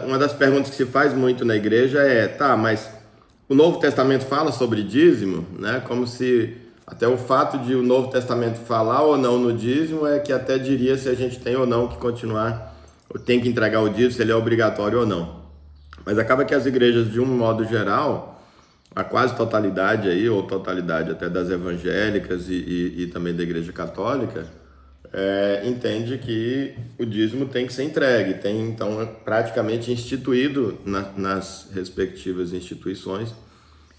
uma das perguntas que se faz muito na igreja é, tá, mas o Novo Testamento fala sobre dízimo, né? Como se até o fato de o Novo Testamento falar ou não no dízimo é que até diria se a gente tem ou não que continuar, ou tem que entregar o dízimo, se ele é obrigatório ou não. Mas acaba que as igrejas, de um modo geral, a quase totalidade aí, ou totalidade até das evangélicas e também da igreja católica, entende que o dízimo tem que ser entregue, tem então praticamente instituído nas respectivas instituições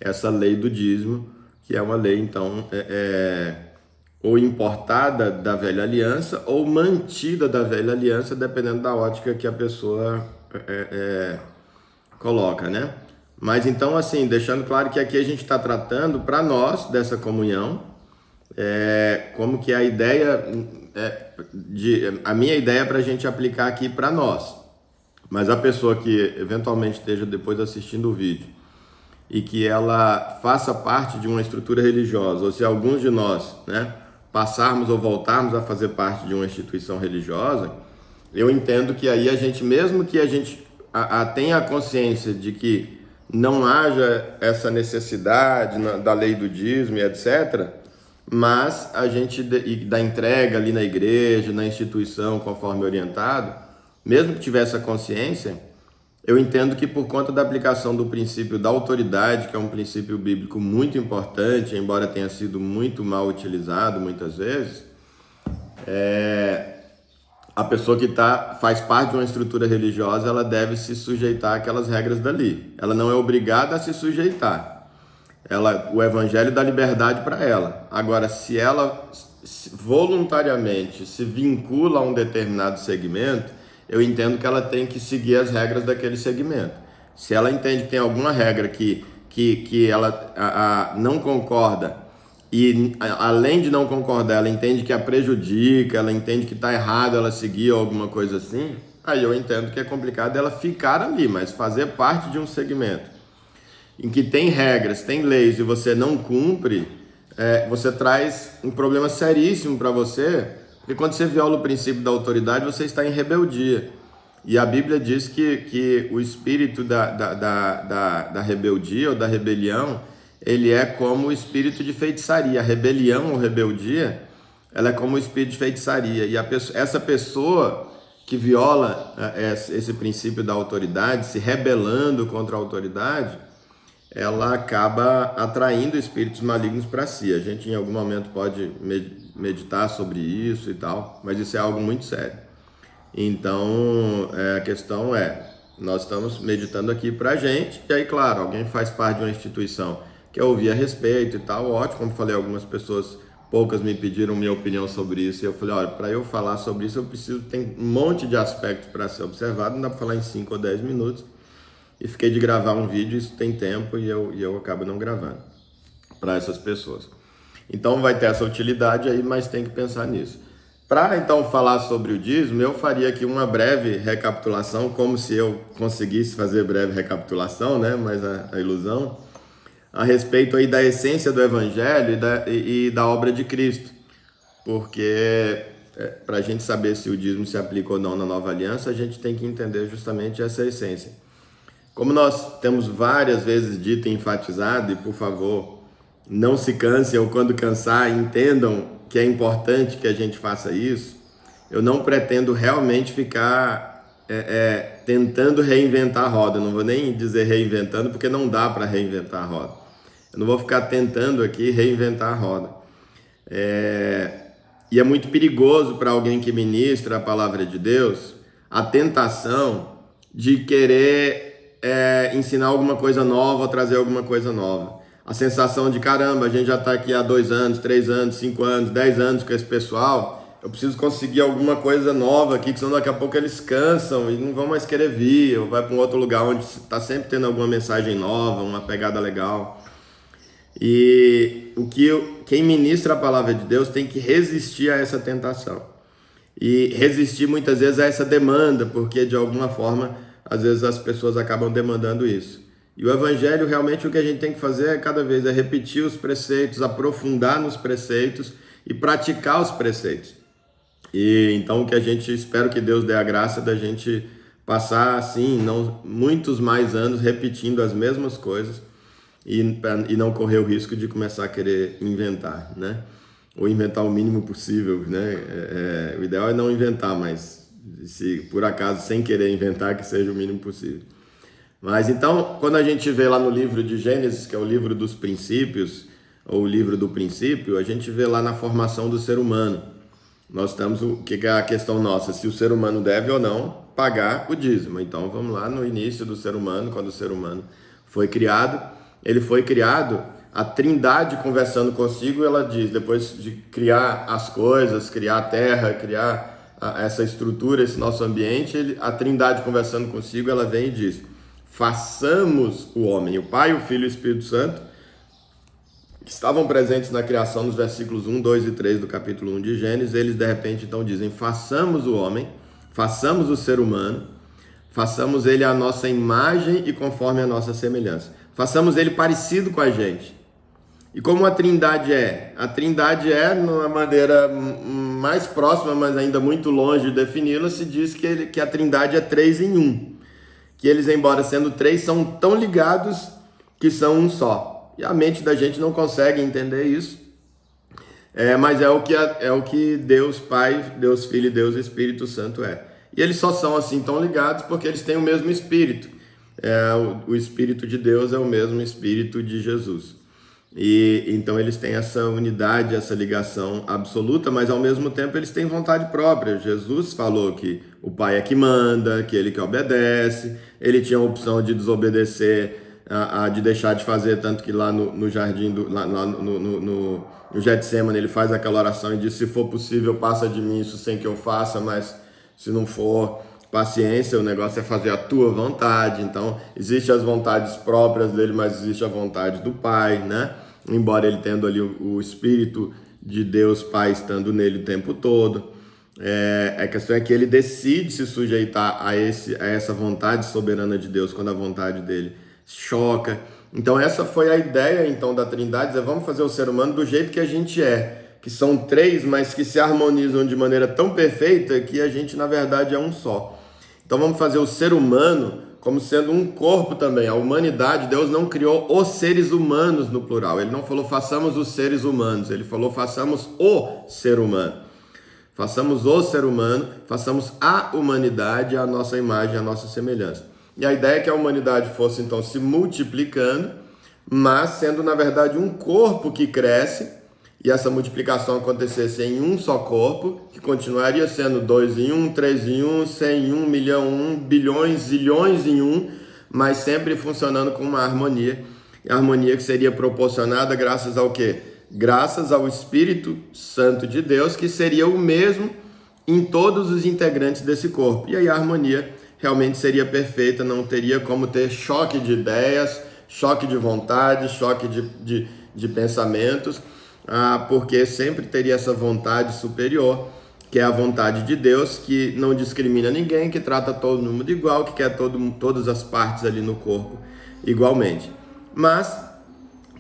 essa lei do dízimo, que é uma lei então ou importada da velha aliança ou mantida da velha aliança, dependendo da ótica que a pessoa coloca, né? Mas então, assim, deixando claro que aqui a gente está tratando para nós dessa comunhão, como que a ideia a minha ideia é para a gente aplicar aqui para nós. Mas a pessoa que eventualmente esteja depois assistindo o vídeo e que ela faça parte de uma estrutura religiosa, ou se alguns de nós, né, passarmos ou voltarmos a fazer parte de uma instituição religiosa, eu entendo que aí a gente, mesmo que a gente tenha a consciência de que não haja essa necessidade da lei do dízimo e etc., mas a gente da entrega ali na igreja, na instituição, conforme orientado, mesmo que tivesse a consciência, eu entendo que por conta da aplicação do princípio da autoridade, que é um princípio bíblico muito importante, embora tenha sido muito mal utilizado muitas vezes, a pessoa que faz parte de uma estrutura religiosa, ela deve se sujeitar àquelas regras dali. Ela não é obrigada a se sujeitar. O evangelho dá liberdade para ela. Agora, se ela voluntariamente se vincula a um determinado segmento, eu entendo que ela tem que seguir as regras daquele segmento. Se ela entende que tem alguma regra que ela não concorda, e além de não concordar, ela entende que a prejudica, ela entende que está errado ela seguir ou alguma coisa assim, aí eu entendo que é complicado ela ficar ali, mas fazer parte de um segmento em que tem regras, tem leis e você não cumpre, você traz um problema seríssimo para você, porque quando você viola o princípio da autoridade, você está em rebeldia. E a Bíblia diz que o espírito da rebeldia ou da rebelião, ele é como o espírito de feitiçaria. A rebelião ou rebeldia, ela é como o espírito de feitiçaria. E essa pessoa que viola esse princípio da autoridade, se rebelando contra a autoridade, ela acaba atraindo espíritos malignos para si. A gente em algum momento pode meditar sobre isso e tal, mas isso é algo muito sério. Então, a questão nós estamos meditando aqui para a gente, e aí, claro, alguém faz parte de uma instituição, quer ouvir a respeito e tal, ótimo. Como falei, algumas pessoas, poucas me pediram minha opinião sobre isso, e eu falei, olha, para eu falar sobre isso, tem um monte de aspectos para ser observado, não dá para falar em 5 ou 10 minutos, e fiquei de gravar um vídeo, isso tem tempo, e eu acabo não gravando para essas pessoas. Então vai ter essa utilidade aí, mas tem que pensar nisso. Para então falar sobre o dízimo, eu faria aqui uma breve recapitulação, como se eu conseguisse fazer breve recapitulação, né? Mas a ilusão, a respeito aí da essência do Evangelho e da obra de Cristo. Porque para a gente saber se o dízimo se aplica ou não na nova aliança, a gente tem que entender justamente essa essência. Como nós temos várias vezes dito e enfatizado, e por favor, não se cansem, ou quando cansar, entendam que é importante que a gente faça isso, eu não pretendo realmente ficar tentando reinventar a roda. Eu não vou nem dizer reinventando, porque não dá para reinventar a roda. Eu não vou ficar tentando aqui reinventar a roda. E é muito perigoso para alguém que ministra a palavra de Deus a tentação de querer ensinar alguma coisa nova, trazer alguma coisa nova. A sensação de, caramba, a gente já está aqui há 2 anos, 3 anos, 5 anos, 10 anos com esse pessoal, eu preciso conseguir alguma coisa nova aqui, que senão daqui a pouco eles cansam e não vão mais querer vir, ou vai para um outro lugar onde está sempre tendo alguma mensagem nova, uma pegada legal. E quem ministra a palavra de Deus tem que resistir a essa tentação. E resistir muitas vezes a essa demanda, porque de alguma forma, às vezes as pessoas acabam demandando isso. E o Evangelho, realmente, o que a gente tem que fazer cada vez é repetir os preceitos, aprofundar nos preceitos e praticar os preceitos. E então o que a gente espera que Deus dê a graça da gente passar assim muitos mais anos repetindo as mesmas coisas e não correr o risco de começar a querer inventar, né? Ou inventar o mínimo possível, né? O ideal é não inventar, mas se por acaso sem querer inventar, que seja o mínimo possível. Mas então, quando a gente vê lá no livro de Gênesis, que é o livro dos princípios, ou o livro do princípio, a gente vê lá na formação do ser humano. Nós estamos, o que é a questão nossa? Se o ser humano deve ou não pagar o dízimo. Então vamos lá no início do ser humano, quando o ser humano foi criado. Ele foi criado, a Trindade conversando consigo, ela diz, depois de criar as coisas, criar a terra, criar essa estrutura, esse nosso ambiente, a Trindade conversando consigo, ela vem e diz: façamos o homem, o Pai, o Filho e o Espírito Santo, que estavam presentes na criação nos versículos 1, 2 e 3 do capítulo 1 de Gênesis. Eles de repente então dizem: façamos o homem, façamos o ser humano, façamos ele à nossa imagem e conforme a nossa semelhança. Façamos ele parecido com a gente. E como a Trindade é? A Trindade é, numa maneira mais próxima, mas ainda muito longe de defini-la, se diz que a Trindade é 3 em 1. Que eles, embora sendo 3, são tão ligados que são um só. E a mente da gente não consegue entender isso. Mas é o que Deus Pai, Deus Filho e Deus Espírito Santo é. E eles só são assim tão ligados porque eles têm o mesmo Espírito. O Espírito de Deus é o mesmo Espírito de Jesus. E então eles têm essa unidade, essa ligação absoluta, mas ao mesmo tempo eles têm vontade própria. Jesus falou que o Pai é que manda, que ele que obedece. Ele tinha a opção de desobedecer, de deixar de fazer, tanto que lá no jardim, no Getsemane, ele faz aquela oração e diz: se for possível, passa de mim isso sem que eu faça, mas se não for, paciência, o negócio é fazer a tua vontade. Então, existem as vontades próprias dele, mas existe a vontade do Pai, né? Embora ele tendo ali o Espírito de Deus Pai estando nele o tempo todo. A questão é que ele decide se sujeitar a essa vontade soberana de Deus quando a vontade dele choca. Então essa foi a ideia então da Trindade: vamos fazer o ser humano do jeito que a gente que são 3, mas que se harmonizam de maneira tão perfeita que a gente na verdade é um só. Então vamos fazer o ser humano como sendo um corpo também. A humanidade, Deus não criou os seres humanos no plural. Ele não falou façamos os seres humanos, ele falou façamos o ser humano. Façamos o ser humano, façamos a humanidade à nossa imagem, à nossa semelhança. E a ideia é que a humanidade fosse então se multiplicando, mas sendo na verdade um corpo que cresce, e essa multiplicação acontecesse em um só corpo, que continuaria sendo 2 em 1, 3 em 1, 100 em 1, milhão em 1, bilhões, zilhões em 1, mas sempre funcionando com uma harmonia. E a harmonia que seria proporcionada graças ao quê? Graças ao Espírito Santo de Deus, que seria o mesmo em todos os integrantes desse corpo. E aí a harmonia realmente seria perfeita, não teria como ter choque de ideias, choque de vontade, choque de pensamentos, porque sempre teria essa vontade superior, que é a vontade de Deus, que não discrimina ninguém, que trata todo mundo igual, que quer todas as partes ali no corpo igualmente. Mas,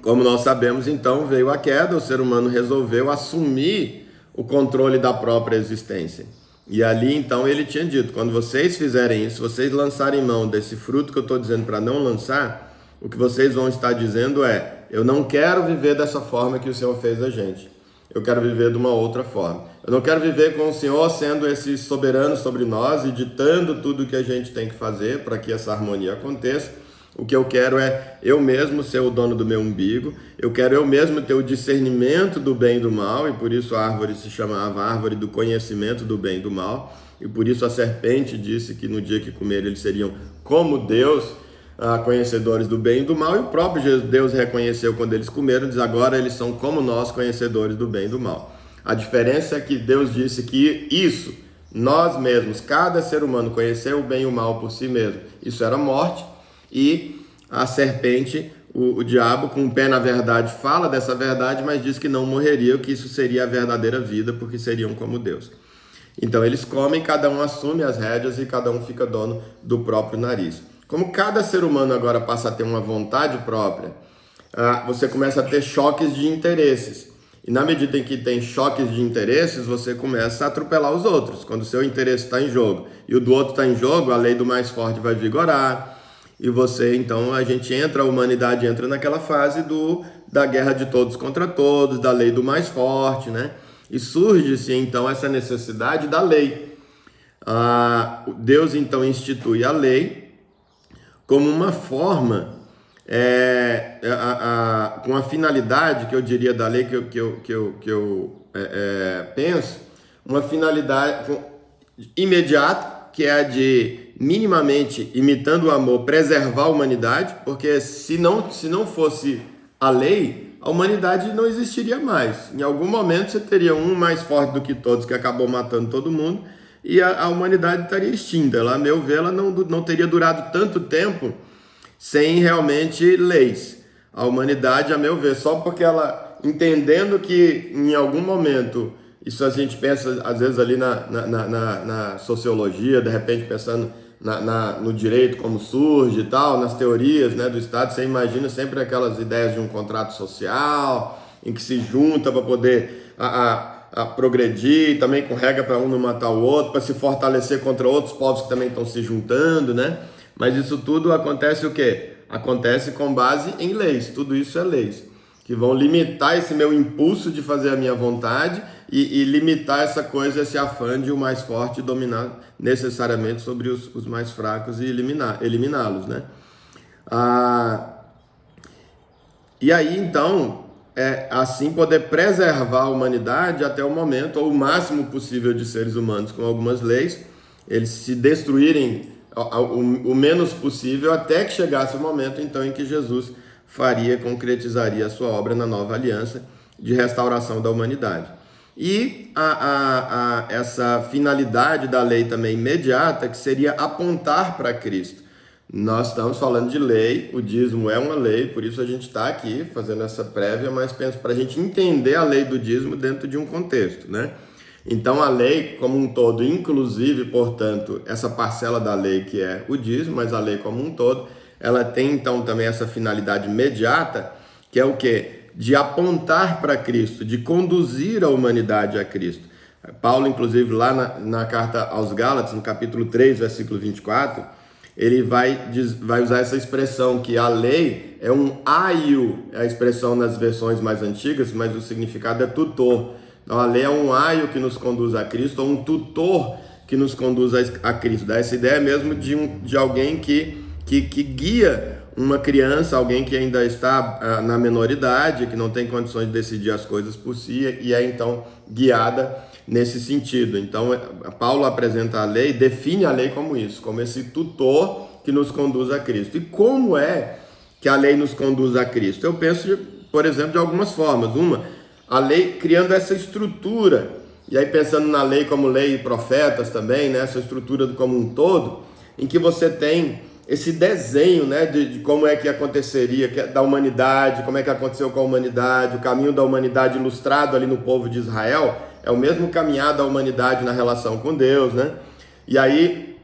como nós sabemos, então veio a queda, o ser humano resolveu assumir o controle da própria existência. E ali então ele tinha dito: quando vocês fizerem isso, vocês lançarem mão desse fruto que eu estou dizendo para não lançar, o que vocês vão estar dizendo é: eu não quero viver dessa forma que o Senhor fez a gente. Eu quero viver de uma outra forma. Eu não quero viver com o Senhor sendo esse soberano sobre nós e ditando tudo o que a gente tem que fazer para que essa harmonia aconteça. O que eu quero é eu mesmo ser o dono do meu umbigo. Eu quero eu mesmo ter o discernimento do bem e do mal, e por isso a árvore se chamava árvore do conhecimento do bem e do mal. E por isso a serpente disse que no dia que comer eles seriam como Deus, conhecedores do bem e do mal. E o próprio Deus reconheceu quando eles comeram, diz: agora eles são como nós, conhecedores do bem e do mal. A diferença é que Deus disse que isso, nós mesmos, cada ser humano conhecer o bem e o mal por si mesmo, isso era morte. E a serpente, o diabo, com o pé na verdade, fala dessa verdade, mas diz que não morreria, que isso seria a verdadeira vida, porque seriam como Deus. Então eles comem, cada um assume as rédeas e cada um fica dono do próprio nariz. Como cada ser humano agora passa a ter uma vontade própria, você começa a ter choques de interesses. E na medida em que tem choques de interesses, você começa a atropelar os outros. Quando o seu interesse está em jogo e o do outro está em jogo, a lei do mais forte vai vigorar. E você, então, a humanidade entra naquela fase da guerra de todos contra todos, da lei do mais forte, né? E surge-se, então, essa necessidade da lei. Deus, então, institui a lei como uma forma, com a finalidade, que eu diria da lei, que eu penso, uma finalidade imediata, que é a de, minimamente, imitando o amor, preservar a humanidade, porque se não fosse a lei, a humanidade não existiria mais. Em algum momento você teria um mais forte do que todos, que acabou matando todo mundo, e a humanidade estaria extinta. Ela, a meu ver, ela não teria durado tanto tempo sem realmente leis. A humanidade, a meu ver, só porque ela, entendendo que em algum momento, isso a gente pensa às vezes ali na sociologia, de repente pensando no direito como surge e tal, nas teorias, né, do Estado, você imagina sempre aquelas ideias de um contrato social, em que se junta para poder a progredir, também com regra para um não matar o outro, para se fortalecer contra outros povos que também estão se juntando, né? Mas isso tudo acontece o quê? Acontece com base em leis, tudo isso é leis, que vão limitar esse meu impulso de fazer a minha vontade e limitar essa coisa, esse afã de o mais forte dominar necessariamente sobre os mais fracos e eliminá-los, né? E aí, então, assim poder preservar a humanidade até o momento, ou o máximo possível de seres humanos com algumas leis, eles se destruírem o menos possível até que chegasse o momento então em que Jesus concretizaria a sua obra na nova aliança de restauração da humanidade. E essa finalidade da lei também imediata, que seria apontar para Cristo. Nós estamos falando de lei, o dízimo é uma lei, por isso a gente está aqui fazendo essa prévia, mas penso para a gente entender a lei do dízimo dentro de um contexto, né? Então a lei como um todo, inclusive, portanto, essa parcela da lei que é o dízimo, mas a lei como um todo, ela tem então também essa finalidade imediata, que é o quê? De apontar para Cristo, de conduzir a humanidade a Cristo. Paulo, inclusive, lá na carta aos Gálatas, no capítulo 3, versículo 24, ele vai usar essa expressão que a lei é um aio, é a expressão nas versões mais antigas, mas o significado é tutor. Então a lei é um aio que nos conduz a Cristo, ou um tutor que nos conduz a Cristo. Dá essa ideia mesmo de alguém que guia uma criança, alguém que ainda está na menoridade, que não tem condições de decidir as coisas por si e é então guiada nesse sentido. Então Paulo apresenta a lei, define a lei como isso, como esse tutor que nos conduz a Cristo. E como é que a lei nos conduz a Cristo? Eu penso, por exemplo, de algumas formas. A lei criando essa estrutura, e aí pensando na lei como lei e profetas também, né, essa estrutura como um todo, em que você tem esse desenho, né, de como é que aconteceria da humanidade, como é que aconteceu com a humanidade, o caminho da humanidade ilustrado ali no povo de Israel, é o mesmo caminhar da humanidade na relação com Deus, né? E aí,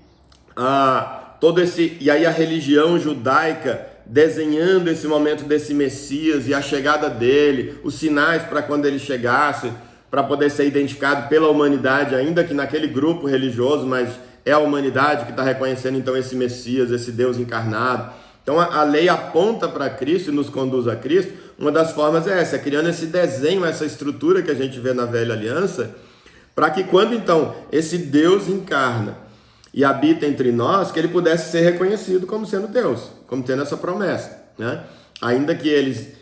e aí a religião judaica desenhando esse momento desse Messias e a chegada dele, os sinais para quando ele chegasse, para poder ser identificado pela humanidade, ainda que naquele grupo religioso, mas é a humanidade que está reconhecendo então esse Messias, esse Deus encarnado. Então a lei aponta para Cristo e nos conduz a Cristo. Uma das formas é essa, criando esse desenho, essa estrutura que a gente vê na velha aliança, para que quando então esse Deus encarna e habita entre nós, que ele pudesse ser reconhecido como sendo Deus, como tendo essa promessa, né? Ainda que eles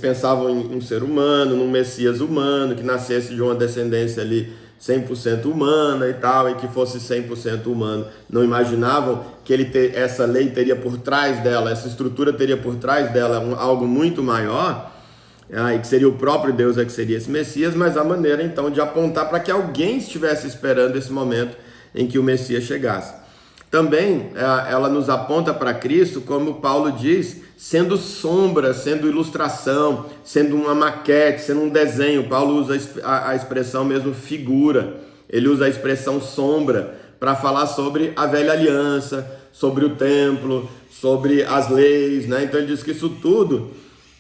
pensavam em um ser humano, num Messias humano, que nascesse de uma descendência ali 100% humana e tal, e que fosse 100% humano. Não imaginavam que essa lei teria por trás dela, essa estrutura teria por trás dela algo muito maior, e que seria o próprio Deus que seria esse Messias, mas a maneira então de apontar para que alguém estivesse esperando esse momento em que o Messias chegasse. Também ela nos aponta para Cristo, como Paulo diz, sendo sombra, sendo ilustração, sendo uma maquete, sendo um desenho. Paulo usa a expressão mesmo figura, ele usa a expressão sombra para falar sobre a velha aliança, sobre o templo, sobre as leis, né? Então ele diz que isso tudo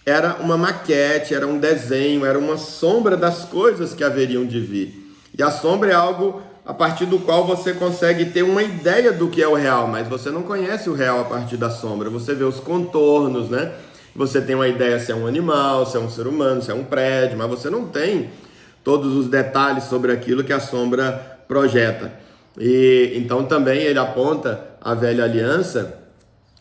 era uma maquete, era um desenho, era uma sombra das coisas que haveriam de vir. E a sombra é algo a partir do qual você consegue ter uma ideia do que é o real, mas você não conhece o real a partir da sombra. Você vê os contornos, né? Você tem uma ideia se é um animal, se é um ser humano, se é um prédio, mas você não tem todos os detalhes sobre aquilo que a sombra projeta. E então também ele aponta a velha aliança,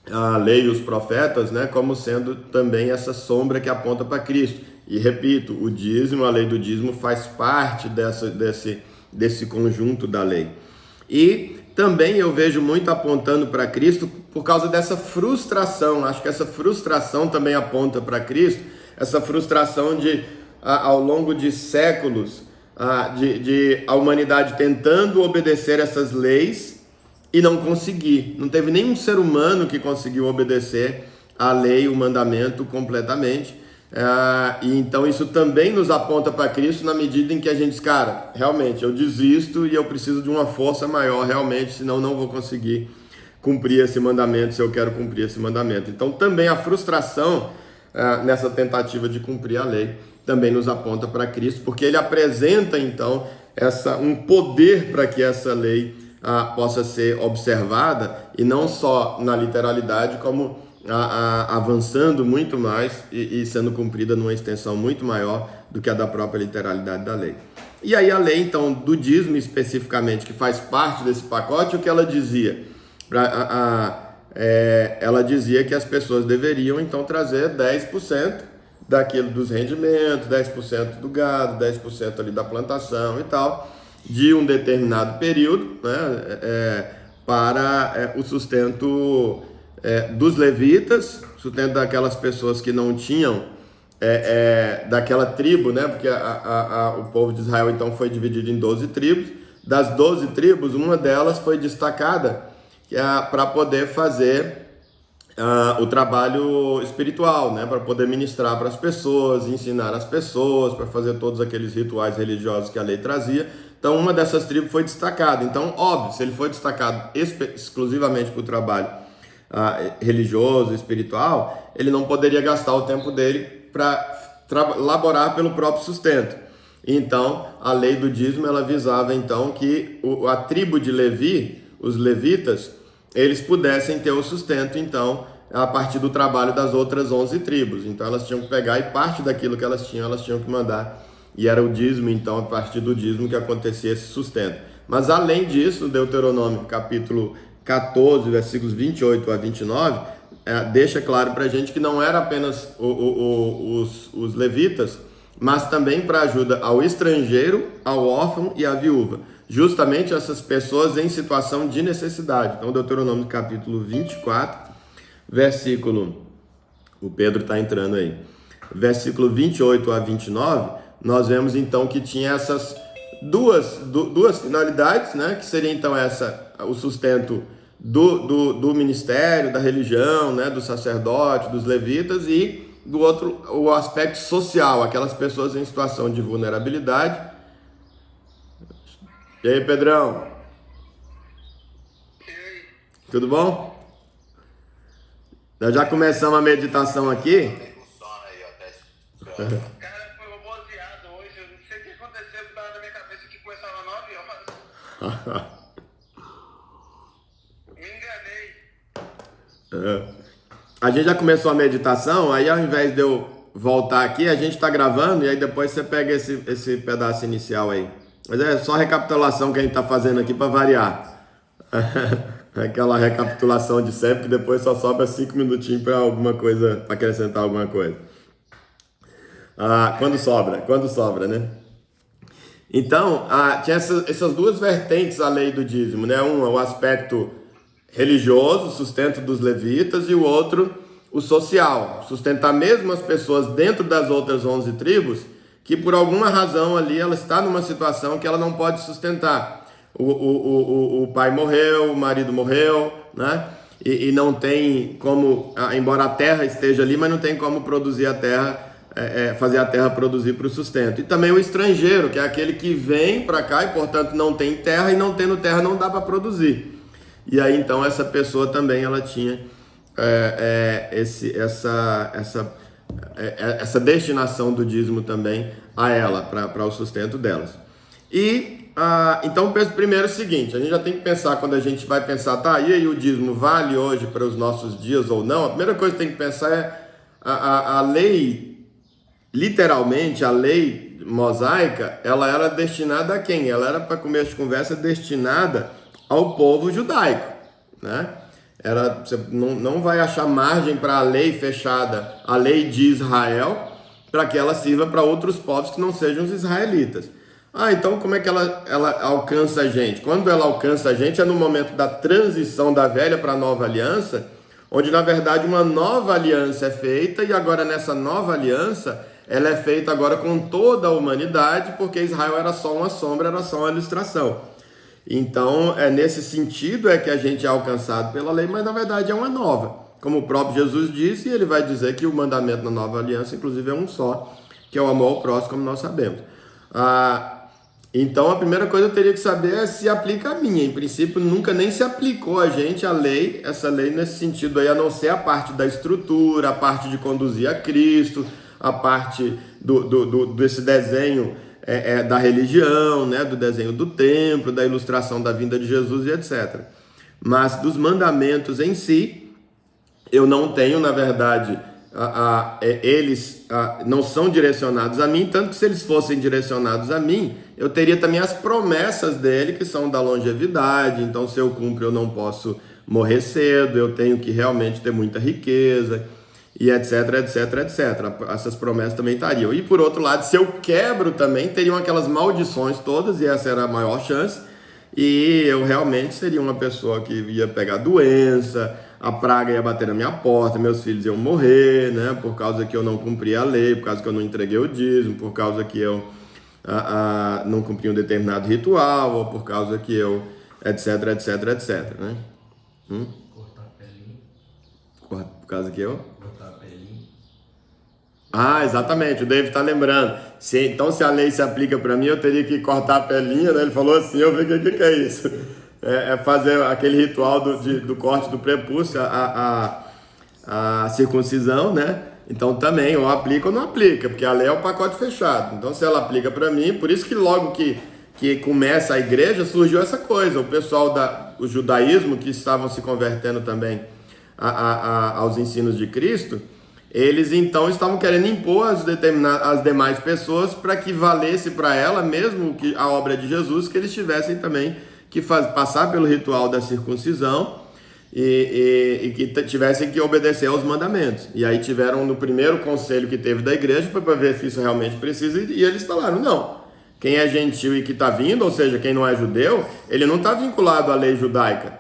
a lei e os profetas, né, como sendo também essa sombra que aponta para Cristo. E repito, o dízimo, a lei do dízimo faz parte desse conjunto da lei. E também eu vejo muito apontando para Cristo por causa dessa frustração. Acho que essa frustração também aponta para Cristo, essa frustração de, ao longo de séculos, de a humanidade tentando obedecer essas leis e não conseguir. Não teve nenhum ser humano que conseguiu obedecer a lei, o mandamento completamente. E então isso também nos aponta para Cristo na medida em que a gente diz, cara, realmente eu desisto e eu preciso de uma força maior realmente, senão não vou conseguir cumprir esse mandamento, se eu quero cumprir esse mandamento. Então também a frustração nessa tentativa de cumprir a lei também nos aponta para Cristo, porque ele apresenta então um poder para que essa lei possa ser observada, e não só na literalidade, como avançando muito mais e sendo cumprida numa extensão muito maior do que a da própria literalidade da lei. E aí a lei, então, do dízimo especificamente, que faz parte desse pacote, o que ela dizia? Ela dizia que as pessoas deveriam, então, trazer 10% daquilo dos rendimentos, 10% do gado, 10% ali da plantação e tal, de um determinado período, né, para o sustento dos levitas, sustento daquelas pessoas que não tinham daquela tribo, né? Porque o povo de Israel então foi dividido em 12 tribos. Das 12 tribos, uma delas foi destacada para poder fazer o trabalho espiritual, né? Para poder ministrar para as pessoas, ensinar as pessoas, para fazer todos aqueles rituais religiosos que a lei trazia. Então, uma dessas tribos foi destacada. Então, óbvio, se ele foi destacado exclusivamente para o trabalho religioso, espiritual, ele não poderia gastar o tempo dele para laborar pelo próprio sustento. Então, a lei do dízimo, ela visava então que a tribo de Levi, os levitas, eles pudessem ter o sustento, então, a partir do trabalho das outras 11 tribos. Então, elas tinham que pegar e parte daquilo que elas tinham que mandar. E era o dízimo, então, a partir do dízimo que acontecia esse sustento. Mas, além disso, Deuteronômio, capítulo 14, versículos 28 a 29, deixa claro para a gente que não era apenas os levitas, mas também para ajuda ao estrangeiro, ao órfão e à viúva. Justamente essas pessoas em situação de necessidade. Então, Deuteronômio capítulo 24, versículo... O Pedro está entrando aí. Versículo 28 a 29, nós vemos então que tinha essas duas finalidades, né? Que seria então o sustento do ministério, da religião, né? Do sacerdote, dos levitas, e do outro, o aspecto social, aquelas pessoas em situação de vulnerabilidade. E aí, Pedrão? Tudo bom? Nós já começamos a meditação aqui. Cara, foi roboseado hoje. Eu não sei o que aconteceu, que tava na minha cabeça que começava 9 horas. Me enganei. A gente já começou a meditação, aí ao invés de eu voltar aqui, a gente está gravando e aí depois você pega esse pedaço inicial aí. Mas é só a recapitulação que a gente está fazendo aqui para variar. Aquela recapitulação de sempre, que depois só sobra 5 minutinhos para alguma coisa, para acrescentar alguma coisa. Quando sobra, né? Então, tinha essas duas vertentes a lei do dízimo, né? Um é o aspecto religioso, sustento dos levitas, e o outro, o social, sustentar mesmo as pessoas dentro das outras 11 tribos, que por alguma razão ali ela está numa situação que ela não pode sustentar. O pai morreu, o marido morreu, né? E não tem como, embora a terra esteja ali, mas não tem como produzir a terra, fazer a terra produzir para o sustento. E também o estrangeiro, que é aquele que vem para cá e, portanto, não tem terra, e não tendo terra não dá para produzir. E aí, então, essa pessoa também, ela tinha essa destinação do dízimo também a ela, para o sustento delas. E então penso primeiro o seguinte, a gente já tem que pensar, quando a gente vai pensar, tá, e aí o dízimo vale hoje para os nossos dias ou não? A primeira coisa que tem que pensar é a lei, literalmente a lei mosaica, ela era destinada a quem? Ela era, para começo de conversa, destinada ao povo judaico, né? Você não vai achar margem para a lei fechada, a lei de Israel, para que ela sirva para outros povos que não sejam os israelitas. Então como é que ela alcança a gente? Quando ela alcança a gente é no momento da transição da velha para a nova aliança, onde na verdade uma nova aliança é feita, e agora nessa nova aliança, ela é feita agora com toda a humanidade, porque Israel era só uma sombra, era só uma ilustração. Então, nesse sentido que a gente é alcançado pela lei, mas na verdade é uma nova. Como o próprio Jesus disse, ele vai dizer que o mandamento da nova aliança, inclusive, é um só, que é o amor ao próximo, como nós sabemos. Então, a primeira coisa que eu teria que saber é se aplica a mim. Em princípio, nunca nem se aplicou a gente a lei, essa lei nesse sentido aí, a não ser a parte da estrutura, a parte de conduzir a Cristo, a parte desse desenho da religião, né, do desenho do templo, da ilustração da vinda de Jesus e etc. Mas dos mandamentos em si, eu não tenho, na verdade, eles não são direcionados a mim, tanto que se eles fossem direcionados a mim, eu teria também as promessas dele, que são da longevidade. Então, se eu cumpro, eu não posso morrer cedo, eu tenho que realmente ter muita riqueza, e etc, etc, etc. Essas promessas também estariam. E por outro lado, se eu quebro também, teriam aquelas maldições todas, e essa era a maior chance, e eu realmente seria uma pessoa que ia pegar doença, a praga ia bater na minha porta, meus filhos iam morrer, né, por causa que eu não cumpri a lei, por causa que eu não entreguei o dízimo, por causa que eu não cumpri um determinado ritual, ou por causa que eu, etc, etc, etc, né? Cortar a pelinha. Por causa que eu? Cortar a pelinha. Exatamente, o David está lembrando. Então, se a lei se aplica para mim, eu teria que cortar a pelinha, né? Ele falou assim, eu vi o que é isso. É fazer aquele ritual do corte do prepúcio, a circuncisão, né? Então também, ou aplica ou não aplica, porque a lei é o pacote fechado. Então, se ela aplica para mim, por isso que logo que começa a igreja, surgiu essa coisa. O pessoal do judaísmo, que estavam se convertendo também aos ensinos de Cristo, eles então estavam querendo impor as demais pessoas para que valesse para ela, mesmo que a obra de Jesus, que eles tivessem também que passar pelo ritual da circuncisão e que tivessem que obedecer aos mandamentos. E aí tiveram, no primeiro conselho que teve da igreja, foi para ver se isso realmente precisa, e eles falaram, não, quem é gentil e que está vindo, ou seja, quem não é judeu, ele não está vinculado à lei judaica.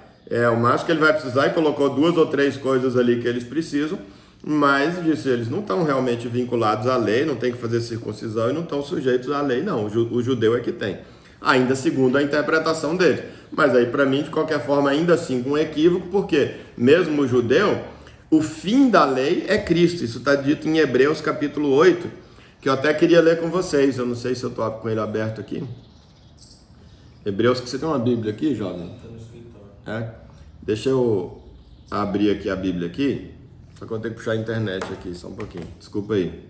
O máximo que ele vai precisar, e colocou 2 ou 3 coisas ali que eles precisam, mas disse, eles não estão realmente vinculados à lei, não tem que fazer circuncisão e não estão sujeitos à lei, não. O judeu é que tem. Ainda segundo a interpretação deles. Mas aí, para mim, de qualquer forma, ainda assim com um equívoco, porque mesmo o judeu, o fim da lei é Cristo. Isso está dito em Hebreus capítulo 8, que eu até queria ler com vocês. Eu não sei se eu estou com ele aberto aqui. Hebreus, que você tem uma Bíblia aqui, jovem? Está no escritório. Deixa eu abrir aqui a Bíblia aqui. Só que eu tenho que puxar a internet aqui, só um pouquinho. Desculpa aí.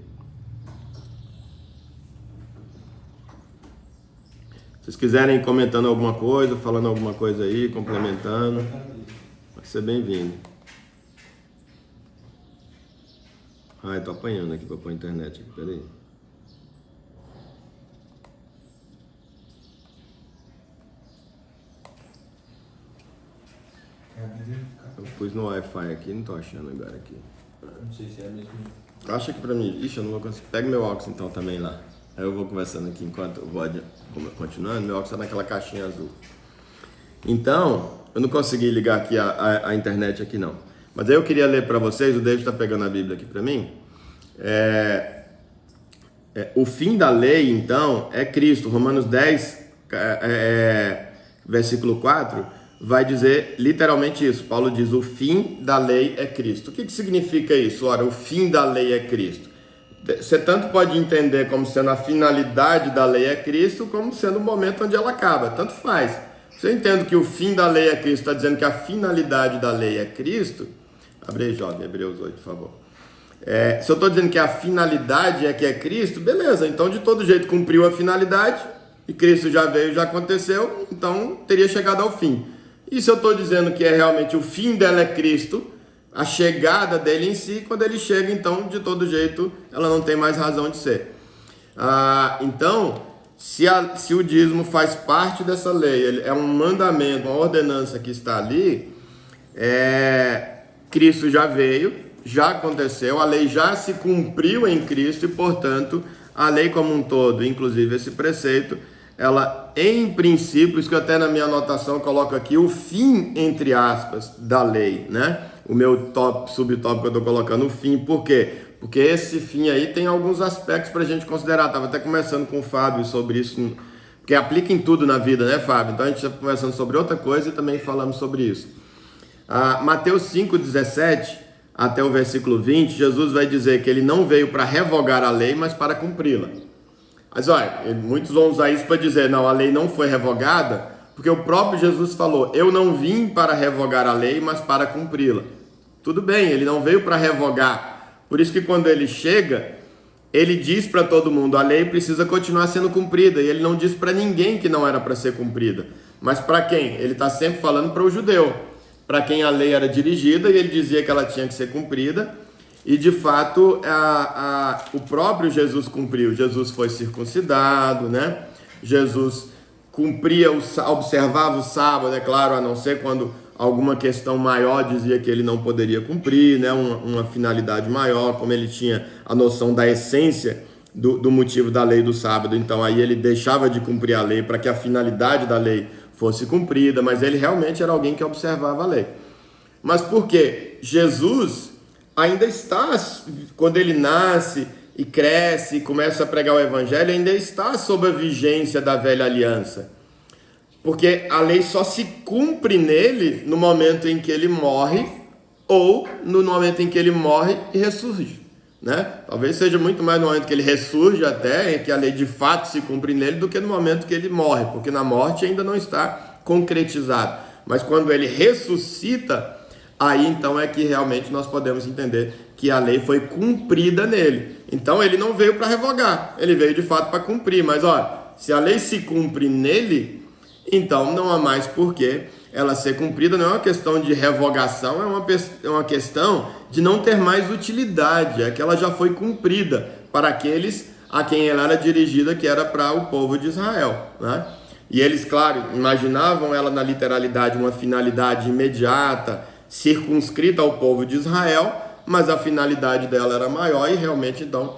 Se vocês quiserem ir comentando alguma coisa, falando alguma coisa aí, complementando, vai ser bem-vindo. Eu tô apanhando aqui para pôr a internet aqui, peraí. Eu pus no Wi-Fi aqui, não tô achando agora aqui. Não sei se é a mesma. Acha que pra mim... Ixi, eu não vou conseguir. Pega meu óculos então também lá. Aí eu vou conversando aqui enquanto o VOD continuando. Meu óculos tá naquela caixinha azul. Então, eu não consegui ligar aqui a internet aqui não. Mas aí eu queria ler para vocês, o David tá pegando a Bíblia aqui para mim. O fim da lei, então, é Cristo. Romanos 10, versículo 4... vai dizer literalmente isso. Paulo diz, o fim da lei é Cristo. O que significa isso? Ora, o fim da lei é Cristo. Você tanto pode entender como sendo a finalidade da lei é Cristo, como sendo o momento onde ela acaba. Tanto faz. Você entende que o fim da lei é Cristo, está dizendo que a finalidade da lei é Cristo? Abre aí, jovem, Hebreus 8, por favor. Se eu estou dizendo que a finalidade é que é Cristo, beleza, então de todo jeito cumpriu a finalidade, e Cristo já veio, já aconteceu, então teria chegado ao fim. E se eu estou dizendo que realmente o fim dela é Cristo, a chegada dele em si, quando ele chega, então de todo jeito ela não tem mais razão de ser. Então, se o dízimo faz parte dessa lei, é um mandamento, uma ordenança que está ali, Cristo já veio, já aconteceu, a lei já se cumpriu em Cristo e, portanto, a lei como um todo, inclusive esse preceito, ela, em princípio, isso que eu até na minha anotação coloco aqui, o fim, entre aspas, da lei, né? O meu subtópico que eu estou colocando, o fim, por quê? Porque esse fim aí tem alguns aspectos para a gente considerar. Estava até conversando com o Fábio sobre isso, porque aplica em tudo na vida, né, Fábio? Então a gente está conversando sobre outra coisa e também falamos sobre isso. Mateus 5,17 até o versículo 20, Jesus vai dizer que ele não veio para revogar a lei, mas para cumpri-la. Mas olha, muitos vão usar isso para dizer, não, a lei não foi revogada, porque o próprio Jesus falou, eu não vim para revogar a lei, mas para cumpri-la. Tudo bem, ele não veio para revogar. Por isso que quando ele chega, ele diz para todo mundo, a lei precisa continuar sendo cumprida. E ele não diz para ninguém que não era para ser cumprida. Mas para quem? Ele está sempre falando para o judeu. Para quem a lei era dirigida, e ele dizia que ela tinha que ser cumprida. E de fato, o próprio Jesus cumpriu. Jesus foi circuncidado, né? Jesus cumpria, observava o sábado, é claro, a não ser quando alguma questão maior dizia que ele não poderia cumprir, né? Uma finalidade maior, como ele tinha a noção da essência do motivo da lei do sábado, então aí ele deixava de cumprir a lei para que a finalidade da lei fosse cumprida, mas ele realmente era alguém que observava a lei. Mas por quê? Jesus ainda está, quando ele nasce e cresce e começa a pregar o evangelho, ainda está sob a vigência da velha aliança. Porque a lei só se cumpre nele no momento em que ele morre ou no momento em que ele morre e ressurge, né? Talvez seja muito mais no momento que ele ressurge até, em que a lei de fato se cumpre nele, do que no momento que ele morre, porque na morte ainda não está concretizado. Mas quando ele ressuscita, aí então é que realmente nós podemos entender que a lei foi cumprida nele. Então ele não veio para revogar, ele veio de fato para cumprir. Mas olha, se a lei se cumpre nele, então não há mais porquê ela ser cumprida. Não é uma questão de revogação, é uma questão de não ter mais utilidade, é que ela já foi cumprida para aqueles a quem ela era dirigida, que era para o povo de Israel, né? E eles, claro, imaginavam ela na literalidade uma finalidade imediata, circunscrita ao povo de Israel, mas a finalidade dela era maior e realmente então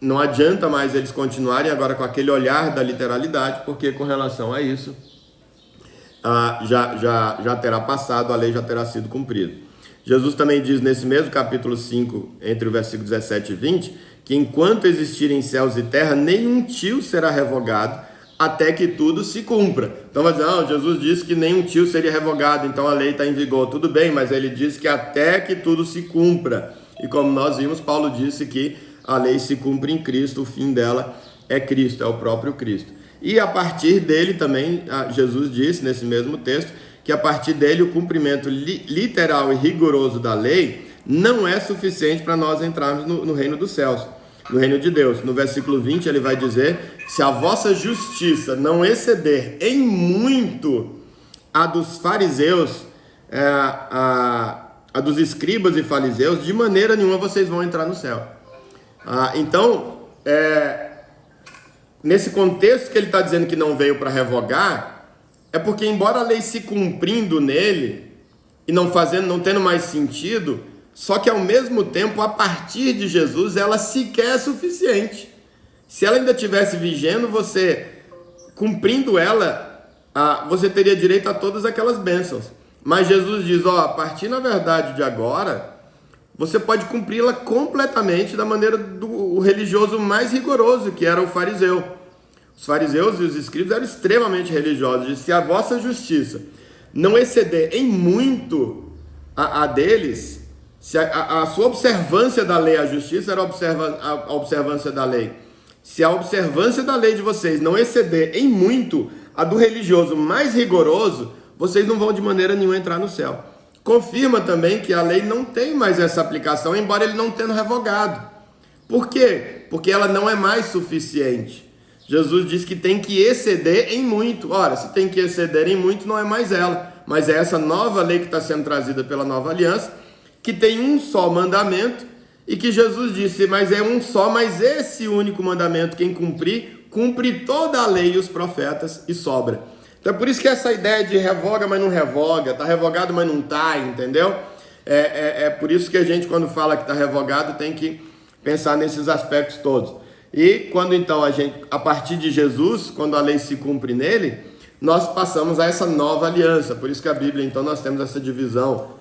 não adianta mais eles continuarem agora com aquele olhar da literalidade, porque com relação a isso já terá passado, a lei já terá sido cumprida. Jesus também diz nesse mesmo capítulo 5, entre o versículo 17 e 20, que enquanto existirem céus e terra, nenhum tio será revogado até que tudo se cumpra. Então vai dizer, não, Jesus disse que nenhum tio seria revogado, então a lei está em vigor. Tudo bem, mas ele disse que até que tudo se cumpra. E como nós vimos, Paulo disse que a lei se cumpre em Cristo, o fim dela é Cristo, é o próprio Cristo. E a partir dele também, Jesus disse nesse mesmo texto, que a partir dele o cumprimento literal e rigoroso da lei não é suficiente para nós entrarmos no reino dos céus, no reino de Deus. No versículo 20 ele vai dizer, se a vossa justiça não exceder em muito a dos fariseus, a dos escribas e fariseus, de maneira nenhuma vocês vão entrar no céu. Então, nesse contexto que ele está dizendo que não veio para revogar, é porque embora a lei se cumprindo nele e não tendo mais sentido, só que ao mesmo tempo, a partir de Jesus, ela sequer é suficiente. Se ela ainda estivesse vigendo, você, cumprindo ela, você teria direito a todas aquelas bênçãos. Mas Jesus diz, a partir, na verdade, de agora, você pode cumpri-la completamente da maneira do religioso mais rigoroso, que era o fariseu. Os fariseus e os escribas eram extremamente religiosos. Diz, se a vossa justiça não exceder em muito a deles, se a sua observância da lei, a justiça era a observância da lei. Se a observância da lei de vocês não exceder em muito a do religioso mais rigoroso, vocês não vão de maneira nenhuma entrar no céu. confirma também que a lei não tem mais essa aplicação, embora ele não tenha revogado. Por quê? Porque ela não é mais suficiente. Jesus diz que tem que exceder em muito. Ora, se tem que exceder em muito, não é mais ela, mas é essa nova lei que está sendo trazida pela nova aliança, que tem um só mandamento, e que Jesus disse, mas é um só, mas esse único mandamento, quem cumprir, cumpre toda a lei e os profetas e sobra. Então é por isso que essa ideia de revoga, mas não revoga, está revogado, mas não está, entendeu? É por isso que a gente, quando fala que está revogado, tem que pensar nesses aspectos todos. E quando então a partir de Jesus, quando a lei se cumpre nele, nós passamos a essa nova aliança. Por isso que a Bíblia, então, nós temos essa divisão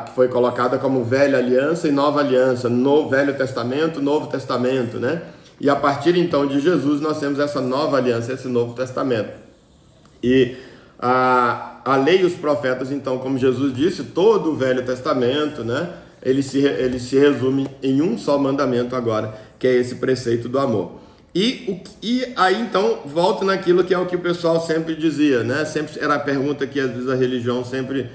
que foi colocada como velha aliança e nova aliança, no Velho Testamento, Novo Testamento, né? E a partir então de Jesus, nós temos essa nova aliança, esse Novo Testamento. E a lei e os profetas, então, como Jesus disse, todo o Velho Testamento, né? Ele se resume em um só mandamento agora, que é esse preceito do amor. E aí, então, volta naquilo que é o que o pessoal sempre dizia, né? Sempre era a pergunta que, às vezes, a religião sempre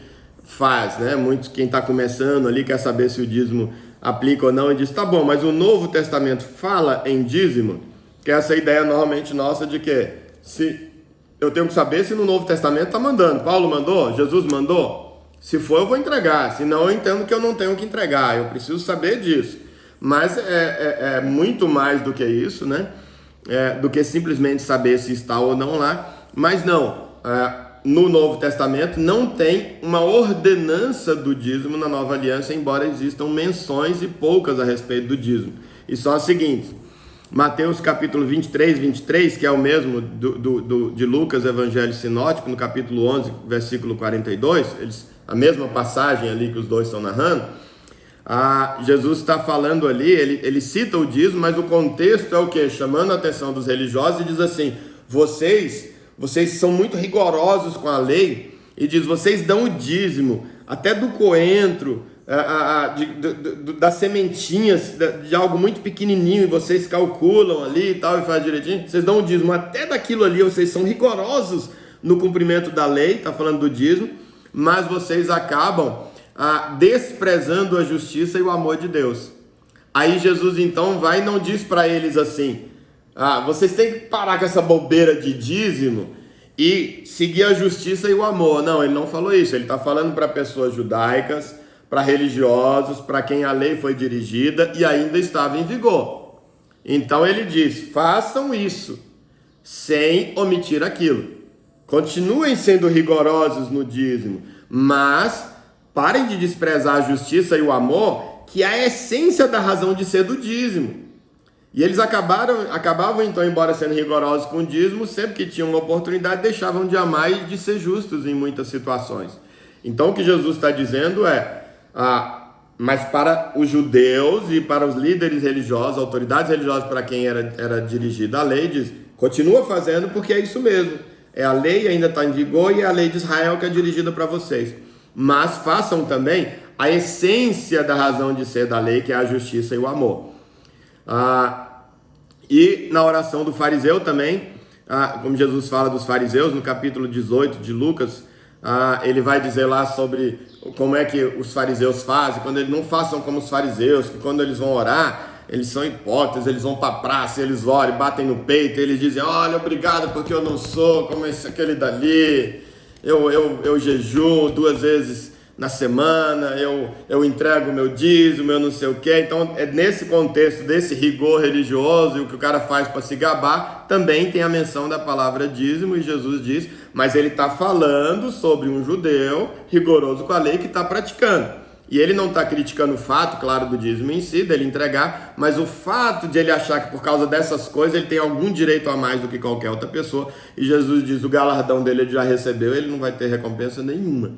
faz, né? Muitos, quem está começando ali, quer saber se o dízimo aplica ou não, e diz, tá bom, mas o Novo Testamento fala em dízimo? Que é essa ideia, normalmente, nossa, de que se eu tenho que saber se no Novo Testamento está mandando. Paulo mandou? Jesus mandou? Se for, eu vou entregar. Se não, eu entendo que eu não tenho que entregar. Eu preciso saber disso. Mas é muito mais do que isso, né? Do que simplesmente saber se está ou não lá. Mas não, no Novo Testamento não tem uma ordenança do dízimo na Nova Aliança, embora existam menções e poucas a respeito do dízimo. E são as seguintes. Mateus capítulo 23, que é o mesmo de Lucas, Evangelho Sinótico, no capítulo 11, versículo 42, a mesma passagem ali que os dois estão narrando, Jesus está falando ali, ele cita o dízimo, mas o contexto é o quê? Chamando a atenção dos religiosos e diz assim, vocês são muito rigorosos com a lei, e diz, vocês dão o dízimo, até do coentro, das sementinhas, de algo muito pequenininho, e vocês calculam ali e tal, e fazem direitinho, vocês dão o dízimo, até daquilo ali, vocês são rigorosos no cumprimento da lei, está falando do dízimo, mas vocês acabam desprezando a justiça e o amor de Deus. Aí Jesus então vai e não diz para eles assim, vocês têm que parar com essa bobeira de dízimo e seguir a justiça e o amor. Não, ele não falou isso, ele está falando para pessoas judaicas, para religiosos, para quem a lei foi dirigida e ainda estava em vigor. Então ele diz, façam isso, sem omitir aquilo. Continuem sendo rigorosos no dízimo, mas parem de desprezar a justiça e o amor, que é a essência da razão de ser do dízimo. E eles acabavam então, embora sendo rigorosos com o dízimo, sempre que tinham uma oportunidade, deixavam de amar e de ser justos em muitas situações. Então o que Jesus está dizendo mas para os judeus e para os líderes religiosos, autoridades religiosas para quem era dirigida a lei, diz, continua fazendo porque é isso mesmo. É a lei, ainda está em vigor, e é a lei de Israel que é dirigida para vocês. Mas façam também a essência da razão de ser da lei, que é a justiça e o amor. E na oração do fariseu também, como Jesus fala dos fariseus, no capítulo 18 de Lucas, ele vai dizer lá sobre como é que os fariseus fazem, quando eles não façam como os fariseus, que quando eles vão orar, eles são hipócritas, eles vão para a praça, eles oram, batem no peito, eles dizem, olha, obrigado porque eu não sou como aquele dali, eu jejuo 2 vezes na semana, eu entrego o meu dízimo, eu não sei o que. Então é nesse contexto desse rigor religioso e o que o cara faz para se gabar, também tem a menção da palavra dízimo, e Jesus diz, mas ele está falando sobre um judeu rigoroso com a lei que está praticando. E ele não está criticando o fato, claro, do dízimo em si, dele entregar, mas o fato de ele achar que por causa dessas coisas ele tem algum direito a mais do que qualquer outra pessoa, e Jesus diz, o galardão dele ele já recebeu, ele não vai ter recompensa nenhuma.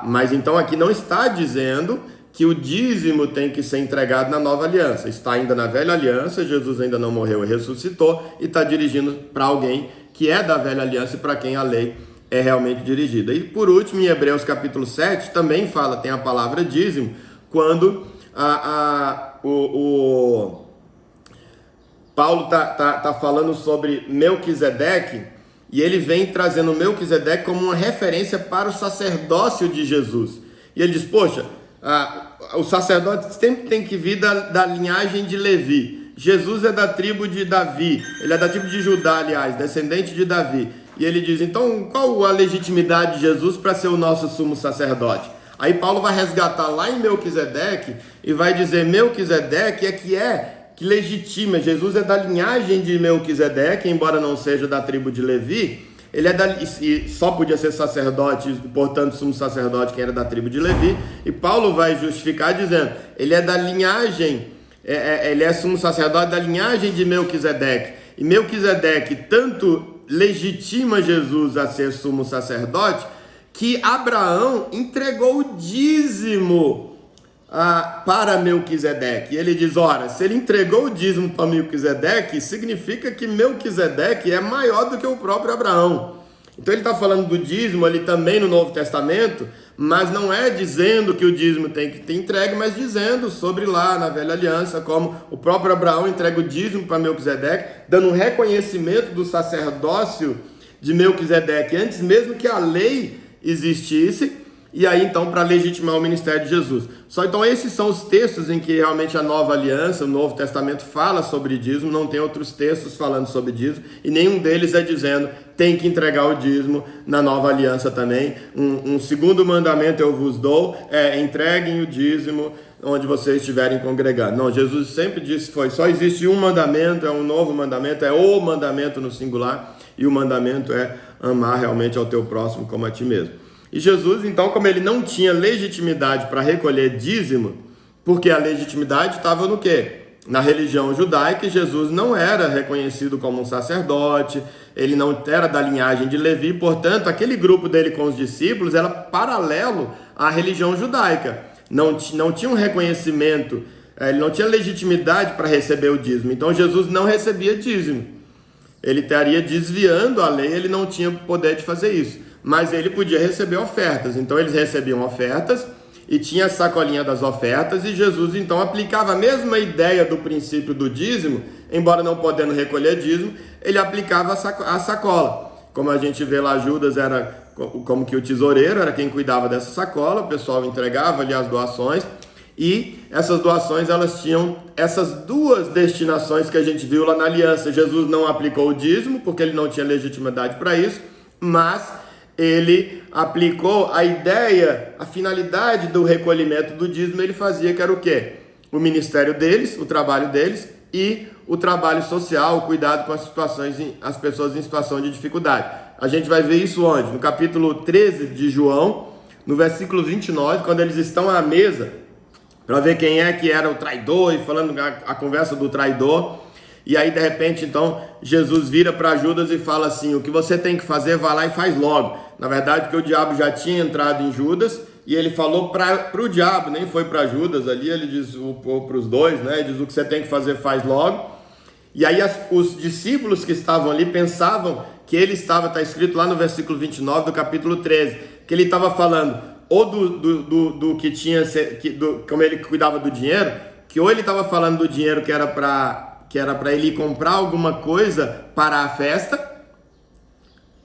Mas então aqui não está dizendo que o dízimo tem que ser entregado na nova aliança, está ainda na velha aliança, Jesus ainda não morreu e ressuscitou, e está dirigindo para alguém que é da velha aliança e para quem a lei é realmente dirigida. E por último, em Hebreus capítulo 7, também tem a palavra dízimo, quando Paulo está falando sobre Melquisedeque, E ele vem trazendo Melquisedeque como uma referência para o sacerdócio de Jesus. E ele diz, poxa, o sacerdote sempre tem que vir da linhagem de Levi. Jesus é da tribo de Davi, ele é da tribo de Judá, aliás, descendente de Davi. E ele diz, então, qual a legitimidade de Jesus para ser o nosso sumo sacerdote? Aí Paulo vai resgatar lá em Melquisedeque e vai dizer, Melquisedeque que legitima. Jesus é da linhagem de Melquisedeque, embora não seja da tribo de Levi. Ele e só podia ser sacerdote, portanto, sumo sacerdote, quem era da tribo de Levi. E Paulo vai justificar dizendo, ele é da linhagem, ele é sumo sacerdote da linhagem de Melquisedeque. E Melquisedeque tanto legitima Jesus a ser sumo sacerdote, que Abraão entregou o dízimo para Melquisedeque. E ele diz, ora, se ele entregou o dízimo para Melquisedeque, significa que Melquisedeque é maior do que o próprio Abraão. Então ele está falando do dízimo ali também no Novo Testamento, mas não é dizendo que o dízimo tem que ter entregue, mas dizendo sobre lá na Velha Aliança, como o próprio Abraão entrega o dízimo para Melquisedeque, dando um reconhecimento do sacerdócio de Melquisedeque, antes mesmo que a lei existisse, e aí então para legitimar o ministério de Jesus. Só então esses são os textos em que realmente a Nova Aliança, o Novo Testamento fala sobre dízimo, não tem outros textos falando sobre dízimo, e nenhum deles é dizendo tem que entregar o dízimo na Nova Aliança também. Um segundo mandamento eu vos dou, entreguem o dízimo onde vocês estiverem congregando. Não, Jesus sempre disse, só existe um mandamento, é um novo mandamento, é o mandamento no singular, e o mandamento é amar realmente ao teu próximo como a ti mesmo. E Jesus, então, como ele não tinha legitimidade para recolher dízimo, porque a legitimidade estava no quê? Na religião judaica, Jesus não era reconhecido como um sacerdote, ele não era da linhagem de Levi, portanto, aquele grupo dele com os discípulos era paralelo à religião judaica. Não tinha um reconhecimento, ele não tinha legitimidade para receber o dízimo, então Jesus não recebia dízimo. Ele estaria desviando a lei, ele não tinha poder de fazer isso. Mas ele podia receber ofertas, então eles recebiam ofertas e tinha a sacolinha das ofertas, e Jesus então aplicava a mesma ideia do princípio do dízimo, embora não podendo recolher dízimo, ele aplicava a sacola. Como a gente vê lá, Judas era como que o tesoureiro, era quem cuidava dessa sacola, o pessoal entregava ali as doações, e essas doações elas tinham essas duas destinações que a gente viu lá na aliança. Jesus não aplicou o dízimo, porque ele não tinha legitimidade para isso, mas ele aplicou a ideia, a finalidade do recolhimento do dízimo, ele fazia que era o quê? O ministério deles, o trabalho deles e o trabalho social, o cuidado com as pessoas em situação de dificuldade. A gente vai ver isso onde? No capítulo 13 de João, no versículo 29, quando eles estão à mesa, para ver quem é que era o traidor, e falando a conversa do traidor. E aí, de repente, então, Jesus vira para Judas e fala assim, o que você tem que fazer, vai lá e faz logo. Na verdade, porque o diabo já tinha entrado em Judas, e ele falou para o diabo, nem foi para Judas ali, ele diz para os dois, né? Diz, o que você tem que fazer, faz logo. E aí os discípulos que estavam ali pensavam que ele estava, está escrito lá no versículo 29 do capítulo 13, que ele estava falando ou do que tinha, como ele cuidava do dinheiro, que ou ele estava falando do dinheiro que era para ele ir comprar alguma coisa para a festa,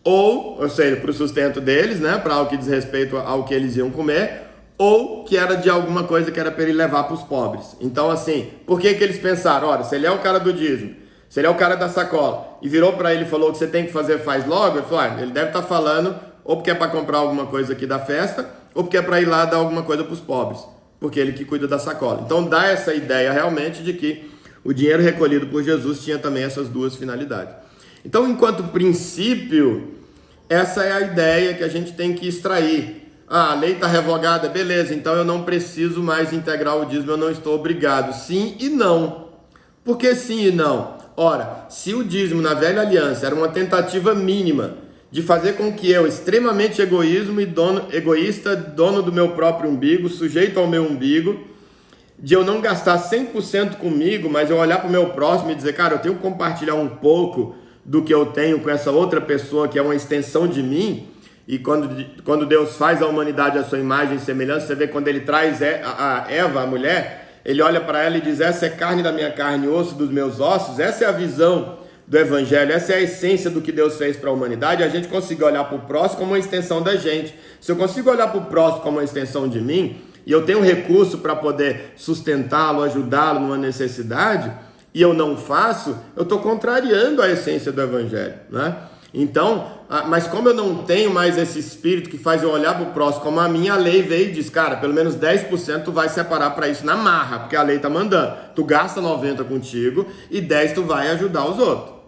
ou seja, para o sustento deles, né, para o que diz respeito ao que eles iam comer, ou que era de alguma coisa que era para ele levar para os pobres. Então, assim, por que eles pensaram? Olha, se ele é o cara do dízimo, se ele é o cara da sacola, e virou para ele e falou que você tem que fazer, faz logo, ele falou, ele deve estar falando ou porque é para comprar alguma coisa aqui da festa, ou porque é para ir lá dar alguma coisa para os pobres, porque ele que cuida da sacola. Então dá essa ideia realmente de que o dinheiro recolhido por Jesus tinha também essas duas finalidades. Então, enquanto princípio, essa é a ideia que a gente tem que extrair. A lei está revogada, beleza, então eu não preciso mais integrar o dízimo, eu não estou obrigado. Sim e não. Por que sim e não? Ora, se o dízimo na velha aliança era uma tentativa mínima de fazer com que eu, extremamente egoísta, dono do meu próprio umbigo, sujeito ao meu umbigo, de eu não gastar 100% comigo, mas eu olhar para o meu próximo e dizer, cara, eu tenho que compartilhar um pouco do que eu tenho com essa outra pessoa que é uma extensão de mim. E quando Deus faz a humanidade à sua imagem e semelhança, você vê quando ele traz a Eva, a mulher, ele olha para ela e diz, essa é carne da minha carne, osso dos meus ossos. Essa é a visão do Evangelho, essa é a essência do que Deus fez para a humanidade, a gente conseguir olhar para o próximo como uma extensão da gente. Se eu consigo olhar para o próximo como uma extensão de mim, e eu tenho recurso para poder sustentá-lo, ajudá-lo numa necessidade, e eu não faço, eu estou contrariando a essência do Evangelho, né? Então, mas como eu não tenho mais esse espírito que faz eu olhar para o próximo como a minha, lei veio e diz, cara, pelo menos 10% tu vai separar para isso na marra, porque a lei está mandando. Tu gasta 90 contigo e 10 tu vai ajudar os outros.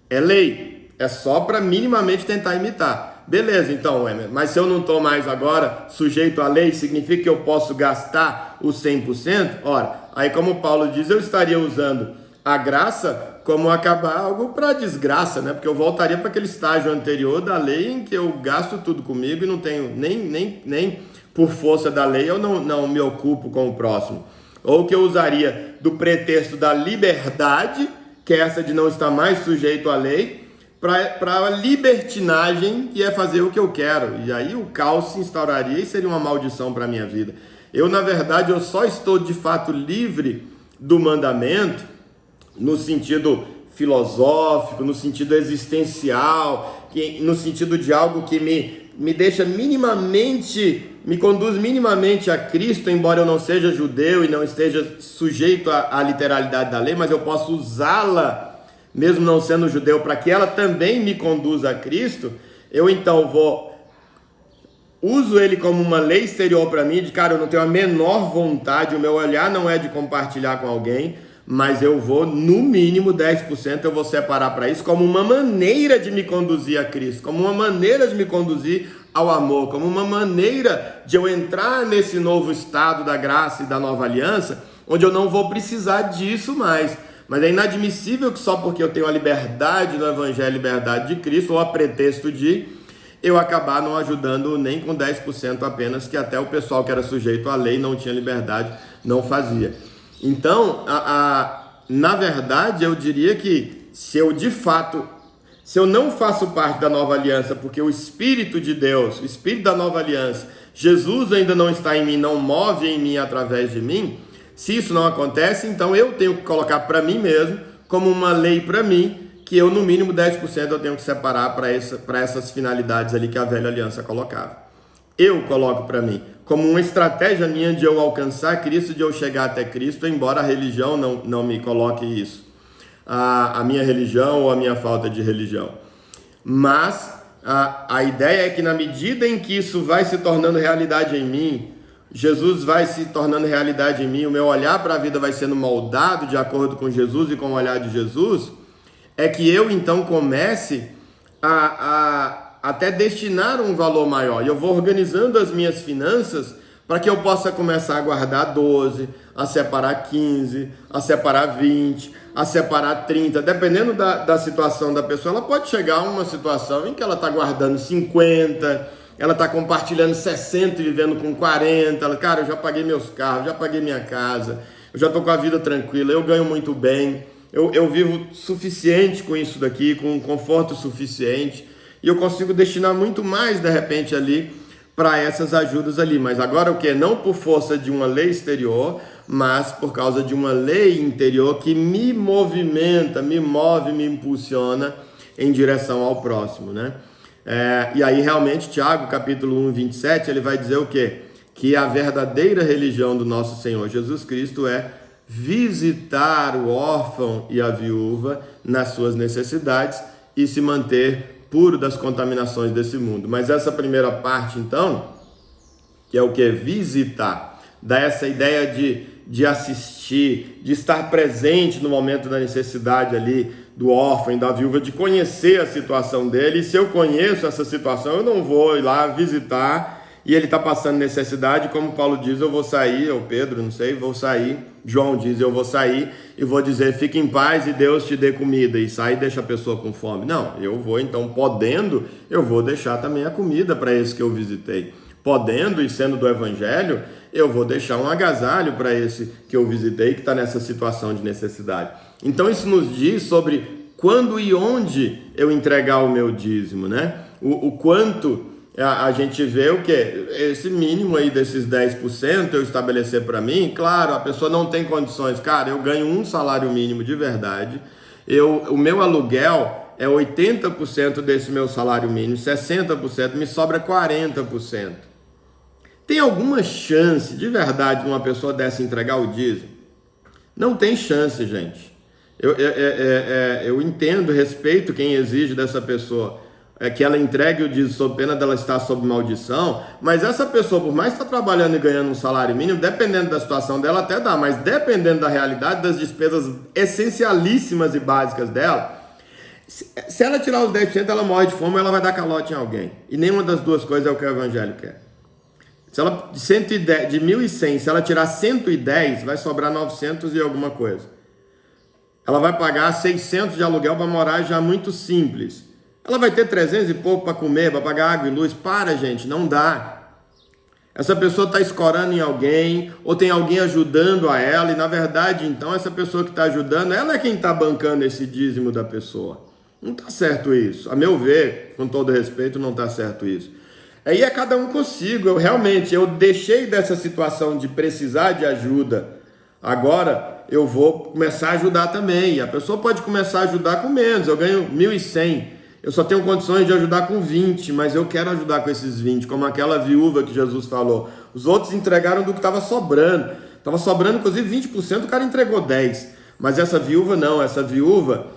É lei, é só para minimamente tentar imitar. Beleza, então, Emer, mas se eu não estou mais agora sujeito à lei, significa que eu posso gastar os 100%? Ora, aí como Paulo diz, eu estaria usando a graça como acabar algo para desgraça, né? Porque eu voltaria para aquele estágio anterior da lei em que eu gasto tudo comigo e não tenho nem por força da lei eu não me ocupo com o próximo. Ou que eu usaria do pretexto da liberdade, que é essa de não estar mais sujeito à lei, para a libertinagem, que é fazer o que eu quero. E aí o caos se instauraria e seria uma maldição para a minha vida. Eu, na verdade, eu só estou de fato livre do mandamento no sentido filosófico, no sentido existencial, no sentido de algo que me deixa minimamente, me conduz minimamente a Cristo, embora eu não seja judeu e não esteja sujeito à literalidade da lei, mas eu posso usá-la, mesmo não sendo judeu, para que ela também me conduza a Cristo. Eu então uso ele como uma lei exterior para mim, de cara, eu não tenho a menor vontade, o meu olhar não é de compartilhar com alguém, mas eu vou, no mínimo 10%, eu vou separar para isso como uma maneira de me conduzir a Cristo, como uma maneira de me conduzir ao amor, como uma maneira de eu entrar nesse novo estado da graça e da nova aliança, onde eu não vou precisar disso mais. Mas é inadmissível que só porque eu tenho a liberdade no Evangelho, a liberdade de Cristo, ou a pretexto de eu acabar não ajudando nem com 10% apenas, que até o pessoal que era sujeito à lei não tinha liberdade, não fazia. Então, na verdade, eu diria que se eu não faço parte da nova aliança, porque o Espírito de Deus, o Espírito da nova aliança, Jesus ainda não está em mim, não move em mim através de mim, se isso não acontece, então eu tenho que colocar para mim mesmo, como uma lei para mim, que eu no mínimo 10% eu tenho que separar para essas finalidades ali que a velha aliança colocava. Eu coloco para mim, como uma estratégia minha de eu alcançar Cristo, de eu chegar até Cristo, embora a religião não me coloque isso, a minha religião ou a minha falta de religião. Mas a ideia é que na medida em que isso vai se tornando realidade em mim, Jesus vai se tornando realidade em mim, o meu olhar para a vida vai sendo moldado de acordo com Jesus e com o olhar de Jesus, é que eu então comece a até destinar um valor maior. E eu vou organizando as minhas finanças para que eu possa começar a guardar 12, a separar 15, a separar 20, a separar 30. Dependendo da situação da pessoa, ela pode chegar a uma situação em que ela está guardando 50, ela está compartilhando 60 e vivendo com 40. Ela, cara, eu já paguei meus carros, já paguei minha casa, eu já estou com a vida tranquila, eu ganho muito bem, eu vivo suficiente com isso daqui, com um conforto suficiente, e eu consigo destinar muito mais, de repente, ali para essas ajudas ali. Mas agora o que? Não por força de uma lei exterior, mas por causa de uma lei interior que me movimenta, me move, me impulsiona em direção ao próximo, né? E aí realmente Tiago, capítulo 1, 27, ele vai dizer o quê? Que a verdadeira religião do nosso Senhor Jesus Cristo é visitar o órfão e a viúva nas suas necessidades e se manter puro das contaminações desse mundo. Mas essa primeira parte, então, que é o que? Visitar, dá essa ideia de assistir, de estar presente no momento da necessidade ali do órfão e da viúva, de conhecer a situação dele. E se eu conheço essa situação, eu não vou ir lá visitar e ele está passando necessidade, como Paulo diz, eu vou sair, ou Pedro, não sei, vou sair, João diz, eu vou sair e vou dizer, fique em paz e Deus te dê comida, e sai e deixa a pessoa com fome. Não, eu vou então, podendo, eu vou deixar também a comida para esse que eu visitei. Podendo e sendo do Evangelho, eu vou deixar um agasalho para esse que eu visitei, que está nessa situação de necessidade. Então isso nos diz sobre quando e onde eu entregar o meu dízimo, né? O quanto a gente vê o que? Esse mínimo aí desses 10% eu estabelecer para mim. Claro, a pessoa não tem condições. Cara, eu ganho um salário mínimo de verdade. O meu aluguel é 80% desse meu salário mínimo, 60%, me sobra 40%. Tem alguma chance, de verdade, de uma pessoa dessa entregar o dízimo? Não tem chance, gente. Eu entendo, respeito quem exige dessa pessoa que ela entregue o dízimo sob pena dela estar sob maldição, mas essa pessoa, por mais que está trabalhando e ganhando um salário mínimo, dependendo da situação dela até dá, mas dependendo da realidade, das despesas essencialíssimas e básicas dela, se ela tirar os 10%, ela morre de fome ou ela vai dar calote em alguém. E nenhuma das duas coisas é o que o evangelho quer. Se ela, de 1.100, se ela tirar 110, vai sobrar 900 e alguma coisa. Ela vai pagar 600 de aluguel para morar já muito simples. Ela vai ter 300 e pouco para comer, para pagar água e luz. Para, gente, não dá. Essa pessoa está escorando em alguém, ou tem alguém ajudando a ela, e na verdade, então, essa pessoa que está ajudando, ela é quem está bancando esse dízimo da pessoa. Não está certo isso. A meu ver, com todo respeito, não está certo isso. Aí é cada um consigo. Eu deixei dessa situação de precisar de ajuda. Agora eu vou começar a ajudar também. A pessoa pode começar a ajudar com menos. Eu ganho 1.100. Eu só tenho condições de ajudar com 20, mas eu quero ajudar com esses 20, como aquela viúva que Jesus falou. Os outros entregaram do que estava sobrando. Estava sobrando, inclusive, 20%, o cara entregou 10%. Mas essa viúva não. Essa viúva,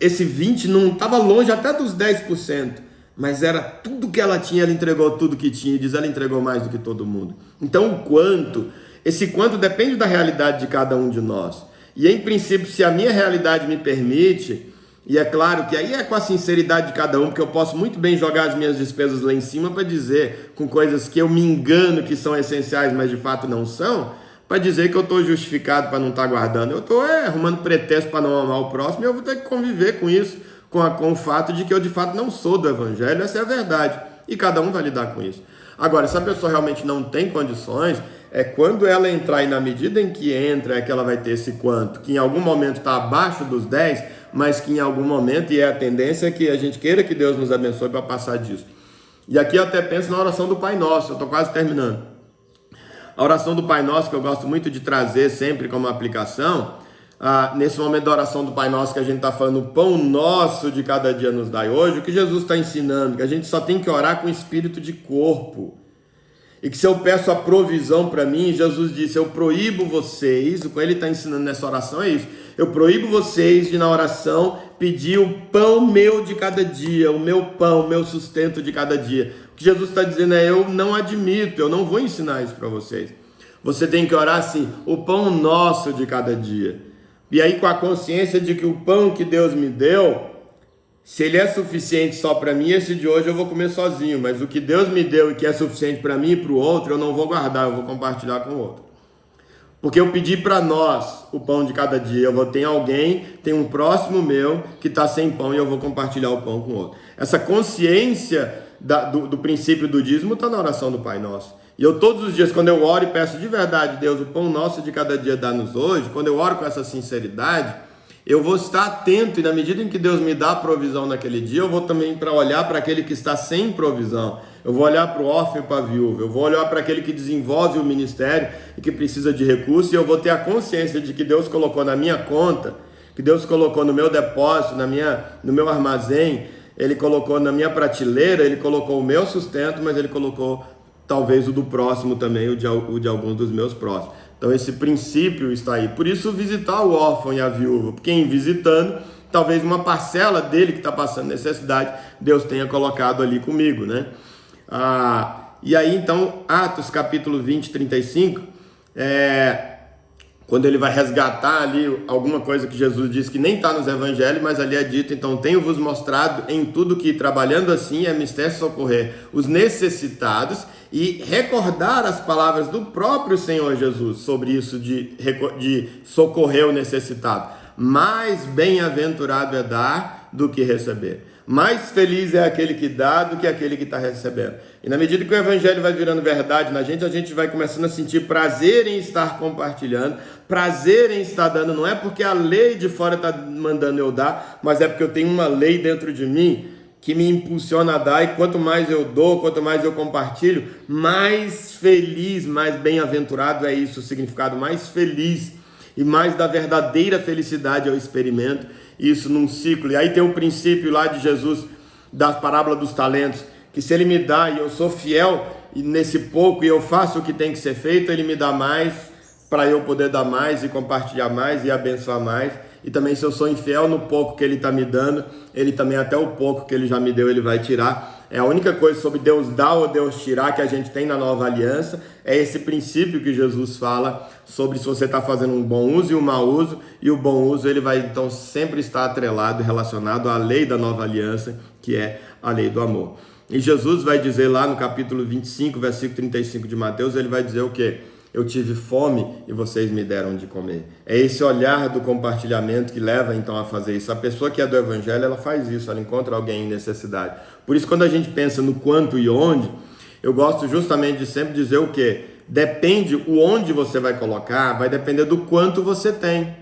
esse 20% não estava longe até dos 10%. Mas era tudo que ela tinha, ela entregou tudo que tinha. E diz, ela entregou mais do que todo mundo. Então, o quanto? Esse quanto depende da realidade de cada um de nós. E, em princípio, se a minha realidade me permite, e é claro que aí é com a sinceridade de cada um, porque eu posso muito bem jogar as minhas despesas lá em cima para dizer, com coisas que eu me engano que são essenciais, mas de fato não são, para dizer que eu estou justificado para não estar guardando. Eu estou arrumando pretexto para não amar o próximo e eu vou ter que conviver com isso, com o fato de que eu de fato não sou do evangelho. Essa é a verdade. E cada um vai lidar com isso. Agora, se a pessoa realmente não tem condições, é quando ela entrar e na medida em que entra é que ela vai ter esse quanto, que em algum momento está abaixo dos 10, mas que em algum momento, e é a tendência que a gente queira que Deus nos abençoe para passar disso. E aqui eu até penso na oração do Pai Nosso, eu estou quase terminando. A oração do Pai Nosso, que eu gosto muito de trazer sempre como aplicação, nesse momento da oração do Pai Nosso que a gente está falando, o pão nosso de cada dia nos dai hoje, o que Jesus está ensinando, que a gente só tem que orar com espírito de corpo. E que se eu peço a provisão para mim, Jesus disse, eu proíbo vocês, o que ele está ensinando nessa oração é isso, eu proíbo vocês de na oração pedir o pão meu de cada dia, o meu pão, o meu sustento de cada dia. O que Jesus está dizendo é, eu não admito, eu não vou ensinar isso para vocês. Você tem que orar assim, o pão nosso de cada dia. E aí com a consciência de que o pão que Deus me deu, se ele é suficiente só para mim, esse de hoje eu vou comer sozinho. Mas o que Deus me deu e que é suficiente para mim e para o outro, eu não vou guardar, eu vou compartilhar com o outro. Porque eu pedi para nós o pão de cada dia. Eu vou ter alguém, tem um próximo meu que está sem pão e eu vou compartilhar o pão com o outro. Essa consciência do princípio do dízimo está na oração do Pai Nosso. E eu todos os dias, quando eu oro e peço de verdade, Deus, o pão nosso de cada dia dá-nos hoje, quando eu oro com essa sinceridade, eu vou estar atento e na medida em que Deus me dá a provisão naquele dia, eu vou também para olhar para aquele que está sem provisão. Eu vou olhar para o órfão e para a viúva. Eu vou olhar para aquele que desenvolve o ministério e que precisa de recursos. E eu vou ter a consciência de que Deus colocou na minha conta, que Deus colocou no meu depósito, no meu armazém, Ele colocou na minha prateleira, Ele colocou o meu sustento, mas Ele colocou talvez o do próximo também, o de alguns dos meus próximos. Então esse princípio está aí. Por isso visitar o órfão e a viúva, porque em visitando, talvez uma parcela dele que está passando necessidade, Deus tenha colocado ali comigo, né? E aí então, Atos capítulo 20, 35, quando ele vai resgatar ali alguma coisa que Jesus disse que nem está nos evangelhos, mas ali é dito, então tenho-vos mostrado em tudo que trabalhando assim é mister socorrer os necessitados e recordar as palavras do próprio Senhor Jesus sobre isso de socorrer o necessitado. Mais bem-aventurado é dar do que receber. Mais feliz é aquele que dá do que aquele que está recebendo. E na medida que o evangelho vai virando verdade na gente, a gente vai começando a sentir prazer em estar compartilhando, prazer em estar dando. Não é porque a lei de fora está mandando eu dar, mas é porque eu tenho uma lei dentro de mim que me impulsiona a dar. E quanto mais eu dou, quanto mais eu compartilho, mais feliz, mais bem-aventurado é isso, o significado mais feliz e mais da verdadeira felicidade eu experimento. isso num ciclo. E aí tem o princípio lá de Jesus, da parábola dos talentos, que se ele me dá e eu sou fiel nesse pouco e eu faço o que tem que ser feito, ele me dá mais para eu poder dar mais e compartilhar mais e abençoar mais. E também se eu sou infiel no pouco que ele está me dando, ele também até o pouco que ele já me deu, ele vai tirar. É a única coisa sobre Deus dar ou Deus tirar que a gente tem na nova aliança, é esse princípio que Jesus fala sobre se você está fazendo um bom uso e um mau uso, e o bom uso ele vai então sempre estar atrelado e relacionado à lei da nova aliança, que é a lei do amor. E Jesus vai dizer lá no capítulo 25, versículo 35 de Mateus, ele vai dizer o quê? Eu tive fome e vocês me deram de comer. É esse olhar do compartilhamento que leva então a fazer isso. A pessoa que é do evangelho, ela faz isso, ela encontra alguém em necessidade. Por isso, quando a gente pensa no quanto e onde, eu gosto justamente de sempre dizer o quê? Depende o onde você vai colocar, vai depender do quanto você tem.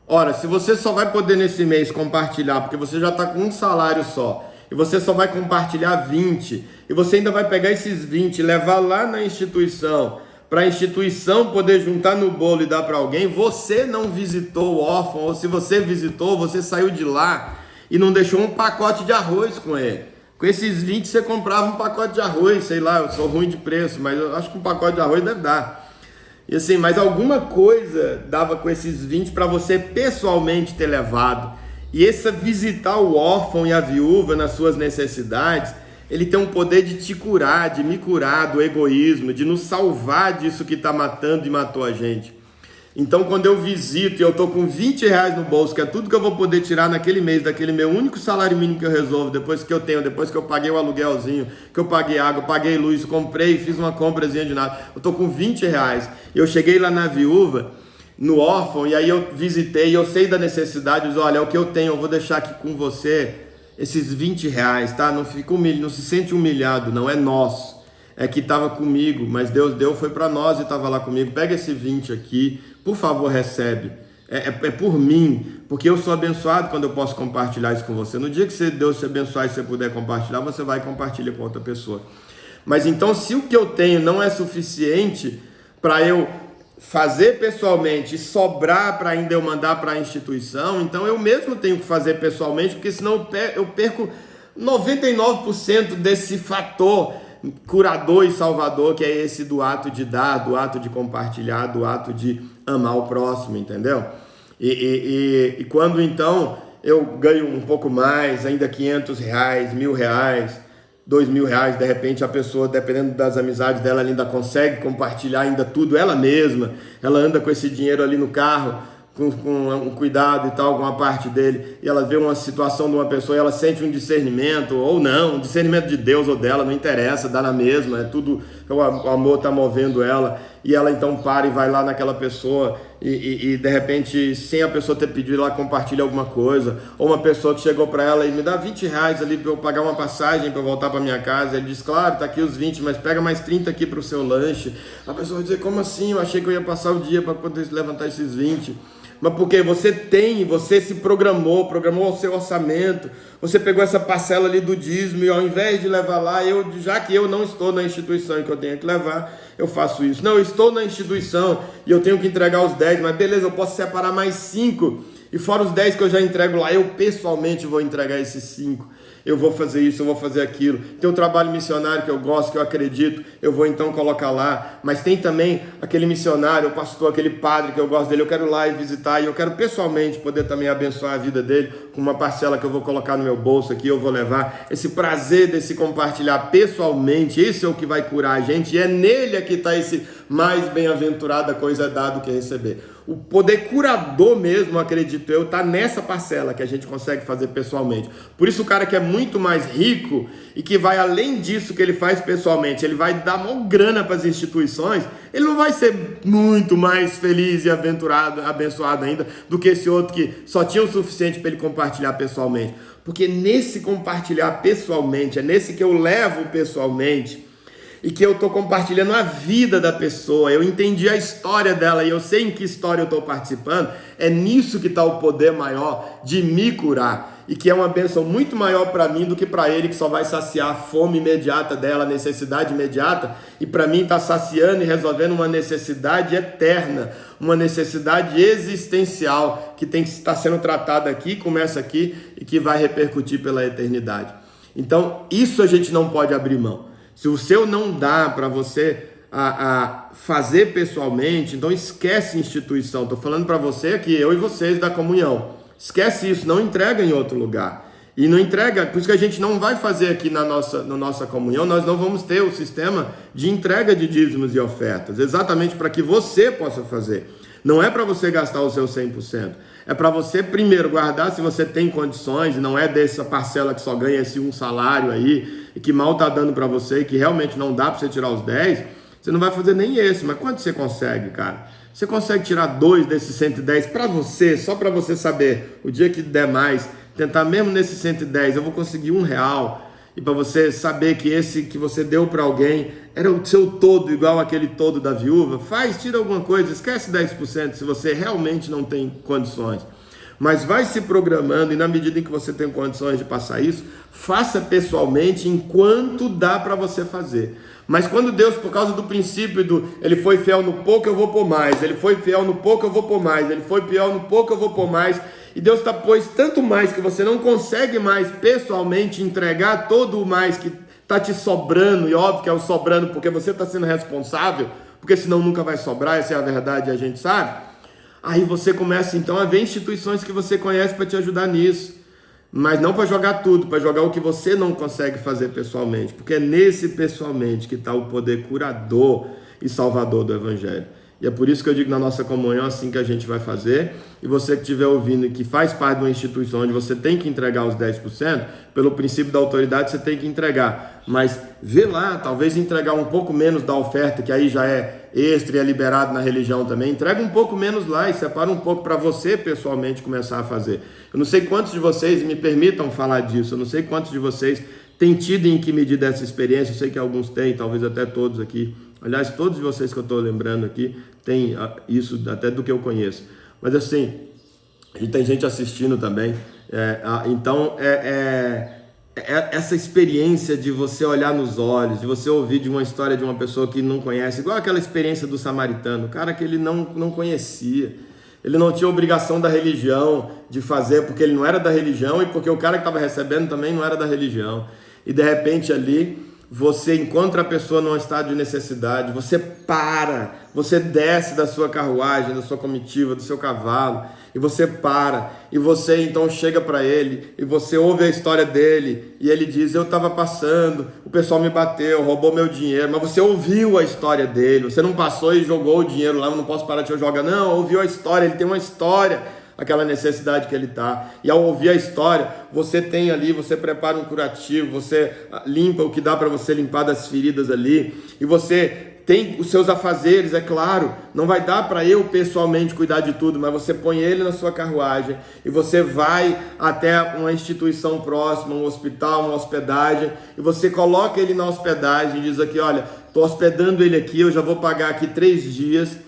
Ora, se você só vai poder nesse mês compartilhar, porque você já está com um salário só, e você só vai compartilhar 20, e você ainda vai pegar esses 20 e levar lá na instituição, para a instituição poder juntar no bolo e dar para alguém, você não visitou o órfão, ou se você visitou, você saiu de lá e não deixou um pacote de arroz com ele. Com esses 20 você comprava um pacote de arroz, sei lá, eu sou ruim de preço, mas eu acho que um pacote de arroz deve dar. E assim, mas alguma coisa dava com esses 20 para você pessoalmente ter levado. E esse visitar o órfão e a viúva nas suas necessidades, ele tem um poder de te curar, de me curar do egoísmo, de nos salvar disso que está matando e matou a gente. Então, quando eu visito e eu estou com 20 reais no bolso, que é tudo que eu vou poder tirar naquele mês, daquele meu único salário mínimo que eu resolvo, depois que eu tenho, depois que eu paguei o aluguelzinho, que eu paguei água, paguei luz, comprei, fiz uma comprazinha de nada, eu estou com 20 reais. Eu cheguei lá na viúva, no órfão, e aí eu visitei, eu sei da necessidade, eu digo, olha, é o que eu tenho, eu vou deixar aqui com você, esses 20 reais, tá? Não fica humilhado, não se sente humilhado, não é nosso. É que estava comigo, mas Deus deu, foi para nós e estava lá comigo. Pega esse 20 aqui, por favor, recebe. É por mim, porque eu sou abençoado quando eu posso compartilhar isso com você. No dia que Deus te abençoar e você puder compartilhar, você vai compartilhar com outra pessoa. Mas então, se o que eu tenho não é suficiente para eu fazer pessoalmente e sobrar para ainda eu mandar para a instituição, então eu mesmo tenho que fazer pessoalmente, porque senão eu perco 99% desse fator curador e salvador, que é esse do ato de dar, do ato de compartilhar, do ato de amar o próximo, entendeu? E quando então eu ganho um pouco mais, ainda 500 reais, 1.000 reais, 2.000 reais, de repente a pessoa, dependendo das amizades dela, ela ainda consegue compartilhar ainda tudo ela mesma, ela anda com esse dinheiro ali no carro, com um cuidado e tal, com uma parte dele, e ela vê uma situação de uma pessoa e ela sente um discernimento, ou não, um discernimento de Deus ou dela, não interessa, dá na mesma, é tudo, o amor está movendo ela, e ela então para e vai lá naquela pessoa, e de repente, sem a pessoa ter pedido, ela compartilha alguma coisa, ou uma pessoa que chegou para ela e me dá 20 reais ali para eu pagar uma passagem para eu voltar para minha casa, ele diz, claro, tá aqui os 20, mas pega mais 30 aqui para o seu lanche. A pessoa vai dizer, como assim? Eu achei que eu ia passar o dia para poder levantar esses 20. Mas porque você se programou o seu orçamento, você pegou essa parcela ali do dízimo e ao invés de levar lá, já que eu não estou na instituição e que eu tenho que levar, eu faço isso. Não, eu estou na instituição e eu tenho que entregar os 10, mas beleza, eu posso separar mais 5 e fora os 10 que eu já entrego lá, eu pessoalmente vou entregar esses 5. Eu vou fazer isso, eu vou fazer aquilo. Tem um trabalho missionário que eu gosto, que eu acredito, eu vou então colocar lá. Mas tem também aquele missionário, o pastor, aquele padre que eu gosto dele, eu quero ir lá e visitar, e eu quero pessoalmente poder também abençoar a vida dele com uma parcela que eu vou colocar no meu bolso aqui, eu vou levar. Esse prazer desse compartilhar pessoalmente, esse é o que vai curar a gente, e é nele que está esse mais bem-aventurada coisa dada do que receber. O poder curador mesmo, acredito eu, está nessa parcela que a gente consegue fazer pessoalmente. Por isso o cara que é muito mais rico e que vai além disso que ele faz pessoalmente, ele vai dar maior grana para as instituições, ele não vai ser muito mais feliz e abençoado ainda do que esse outro que só tinha o suficiente para ele compartilhar pessoalmente. Porque nesse compartilhar pessoalmente, é nesse que eu levo pessoalmente, e que eu estou compartilhando a vida da pessoa, eu entendi a história dela e eu sei em que história eu estou participando, é nisso que está o poder maior de me curar. e que é uma bênção muito maior para mim do que para ele, que só vai saciar a fome imediata dela, a necessidade imediata, e para mim está saciando e resolvendo uma necessidade eterna, uma necessidade existencial que tem que estar sendo tratada aqui, começa aqui e que vai repercutir pela eternidade. Então, isso a gente não pode abrir mão. Se o seu não dá para você a fazer pessoalmente, então esquece instituição. Estou falando para você aqui, eu e vocês da comunhão. Esquece isso, não entrega em outro lugar. E não entrega, por isso que a gente não vai fazer aqui na nossa comunhão, nós não vamos ter o sistema de entrega de dízimos e ofertas, exatamente para que você possa fazer. Não é para você gastar o seu 100%. É para você primeiro guardar se você tem condições, e não é dessa parcela que só ganha esse um salário aí, e que mal está dando para você, e que realmente não dá para você tirar os 10, você não vai fazer nem esse. Mas quanto você consegue, cara? Você consegue tirar 2 desses 110 para você, só para você saber, o dia que der mais, tentar mesmo nesse 110, eu vou conseguir R$1, e para você saber que esse que você deu para alguém era o seu todo, igual aquele todo da viúva, tira alguma coisa, esquece 10% se você realmente não tem condições. Mas vai se programando, e na medida em que você tem condições de passar isso, faça pessoalmente enquanto dá para você fazer. Mas quando Deus, por causa do princípio ele foi fiel no pouco, eu vou pôr mais, ele foi fiel no pouco, eu vou pôr mais, ele foi fiel no pouco, eu vou pôr mais, e Deus pôs tanto mais que você não consegue mais pessoalmente entregar todo o mais que está te sobrando, e óbvio que é o sobrando porque você está sendo responsável, porque senão nunca vai sobrar, essa é a verdade e a gente sabe. Aí você começa então a ver instituições que você conhece para te ajudar nisso, mas não para jogar tudo, para jogar o que você não consegue fazer pessoalmente, porque é nesse pessoalmente que está o poder curador e salvador do Evangelho. E é por isso que eu digo na nossa comunhão, assim que a gente vai fazer. E você que estiver ouvindo e que faz parte de uma instituição onde você tem que entregar os 10%, pelo princípio da autoridade você tem que entregar. Mas vê lá, talvez entregar um pouco menos da oferta, que aí já é extra e é liberado na religião também. Entrega um pouco menos lá e separa um pouco para você pessoalmente começar a fazer. Eu não sei quantos de vocês, me permitam falar disso, eu não sei quantos de vocês têm tido em que medida essa experiência. Eu sei que alguns têm, talvez até todos aqui. Aliás, todos vocês que eu estou lembrando aqui têm isso até do que eu conheço. Mas assim, e tem gente assistindo também. Então, essa experiência de você olhar nos olhos, de você ouvir de uma história de uma pessoa que não conhece, igual aquela experiência do samaritano, cara que ele não conhecia. Ele não tinha obrigação da religião de fazer, porque ele não era da religião e porque o cara que estava recebendo também não era da religião. E de repente ali você encontra a pessoa num estado de necessidade, você você desce da sua carruagem, da sua comitiva, do seu cavalo, e você para, e você então chega para ele, e você ouve a história dele, e ele diz, eu estava passando, o pessoal me bateu, roubou meu dinheiro, mas você ouviu a história dele, você não passou e jogou o dinheiro lá, eu não posso parar de jogar, não, ouviu a história, ele tem uma história, aquela necessidade que ele está, e ao ouvir a história, você tem ali, você prepara um curativo, você limpa o que dá para você limpar das feridas ali, e você tem os seus afazeres, é claro, não vai dar para eu pessoalmente cuidar de tudo, mas você põe ele na sua carruagem, e você vai até uma instituição próxima, um hospital, uma hospedagem, e você coloca ele na hospedagem, e diz aqui, olha, estou hospedando ele aqui, eu já vou pagar aqui 3 dias,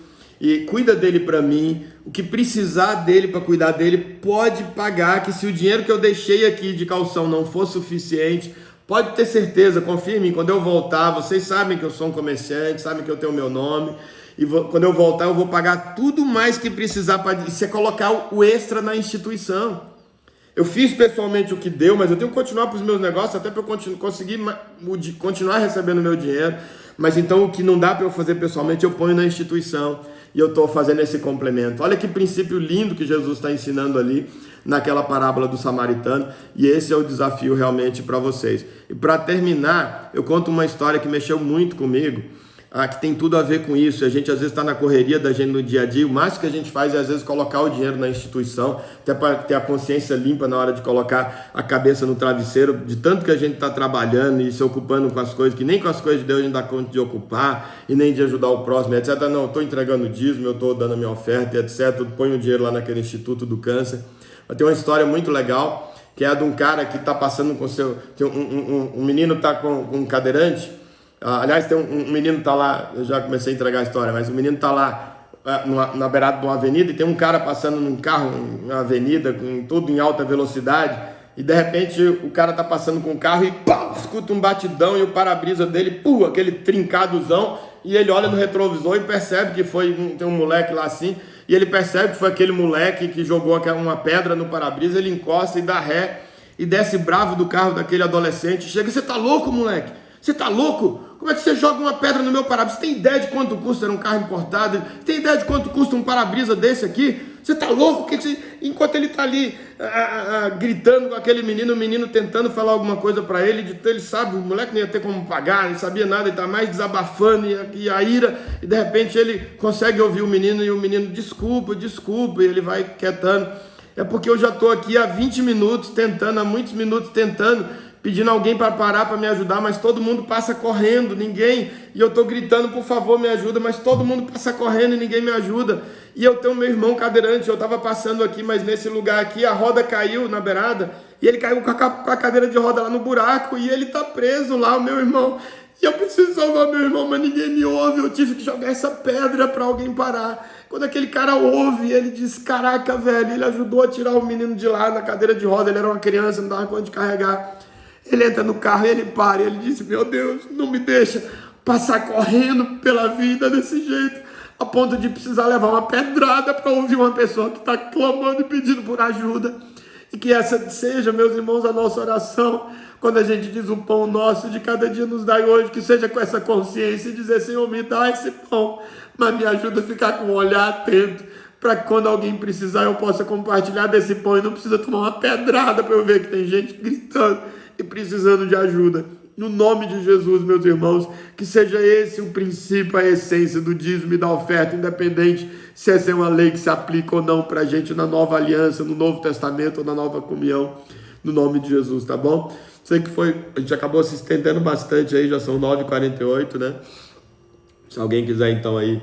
e cuida dele para mim, o que precisar dele para cuidar dele, pode pagar, que se o dinheiro que eu deixei aqui de calção não for suficiente, pode ter certeza, confia em mim, quando eu voltar, vocês sabem que eu sou um comerciante, sabem que eu tenho o meu nome, e quando eu voltar eu vou pagar tudo mais que precisar, para isso é colocar o extra na instituição. Eu fiz pessoalmente o que deu, mas eu tenho que continuar para os meus negócios, até para eu conseguir continuar recebendo meu dinheiro, mas então o que não dá para eu fazer pessoalmente, eu ponho na instituição, e eu estou fazendo esse complemento. Olha que princípio lindo que Jesus está ensinando ali, naquela parábola do samaritano, e esse é o desafio realmente para vocês. E para terminar, eu conto uma história que mexeu muito comigo, que tem tudo a ver com isso. A gente às vezes está na correria da gente no dia a dia, o máximo que a gente faz é às vezes colocar o dinheiro na instituição, até para ter a consciência limpa na hora de colocar a cabeça no travesseiro, de tanto que a gente está trabalhando e se ocupando com as coisas, que nem com as coisas de Deus a gente dá conta de ocupar, e nem de ajudar o próximo, etc. Não, eu estou entregando o dízimo, eu estou dando a minha oferta, etc. Eu ponho o dinheiro lá naquele Instituto do Câncer. Tem uma história muito legal, que é a de um cara que está passando com um menino está com um cadeirante. Aliás, tem um menino está lá, eu já comecei a entregar a história, mas o menino está lá na beirada de uma avenida e tem um cara passando num carro, uma avenida, com tudo em alta velocidade, e de repente o cara tá passando com o carro e pá, escuta um batidão e o para-brisa dele, pô, aquele trincadozão, e ele olha no retrovisor e percebe que tem um moleque lá assim, e ele percebe que foi aquele moleque que jogou uma pedra no para-brisa, ele encosta e dá ré, e desce bravo do carro daquele adolescente, chega, você tá louco, moleque? Você tá louco? Como é que você joga uma pedra no meu para-brisa? Você tem ideia de quanto custa um carro importado? Tem ideia de quanto custa um para-brisa desse aqui? Você tá louco? Enquanto ele tá ali gritando com aquele menino, o menino tentando falar alguma coisa para ele, ele sabe, o moleque não ia ter como pagar, não sabia nada, ele tá mais desabafando e a ira, e de repente ele consegue ouvir o menino e o menino, desculpa, e ele vai quietando. É porque eu já tô aqui há 20 minutos tentando, há muitos minutos tentando, pedindo alguém para parar, para me ajudar, mas todo mundo passa correndo, ninguém, e eu estou gritando, por favor, me ajuda, mas todo mundo passa correndo e ninguém me ajuda, e eu tenho meu irmão cadeirante, eu estava passando aqui, mas nesse lugar aqui, a roda caiu na beirada, e ele caiu com a cadeira de roda lá no buraco, e ele está preso lá, o meu irmão, e eu preciso salvar meu irmão, mas ninguém me ouve, eu tive que jogar essa pedra para alguém parar. Quando aquele cara ouve, ele diz, caraca, velho, ele ajudou a tirar o menino de lá na cadeira de roda, ele era uma criança, não dava conta de carregar. Ele entra no carro e ele para, e ele diz, meu Deus, não me deixa passar correndo pela vida desse jeito, a ponto de precisar levar uma pedrada para ouvir uma pessoa que está clamando e pedindo por ajuda. E que essa seja, meus irmãos, a nossa oração, quando a gente diz o pão nosso de cada dia nos dai hoje, que seja com essa consciência e dizer, Senhor, me dá esse pão, mas me ajuda a ficar com um olhar atento, para que quando alguém precisar eu possa compartilhar desse pão e não precisa tomar uma pedrada para eu ver que tem gente gritando e precisando de ajuda. No nome de Jesus, meus irmãos, que seja esse o princípio, a essência do dízimo e da oferta, independente se essa é uma lei que se aplica ou não para a gente na nova aliança, no Novo Testamento ou na nova comunhão, no nome de Jesus, tá bom? Sei que a gente acabou se estendendo bastante aí, já são 9h48, né? Se alguém quiser então aí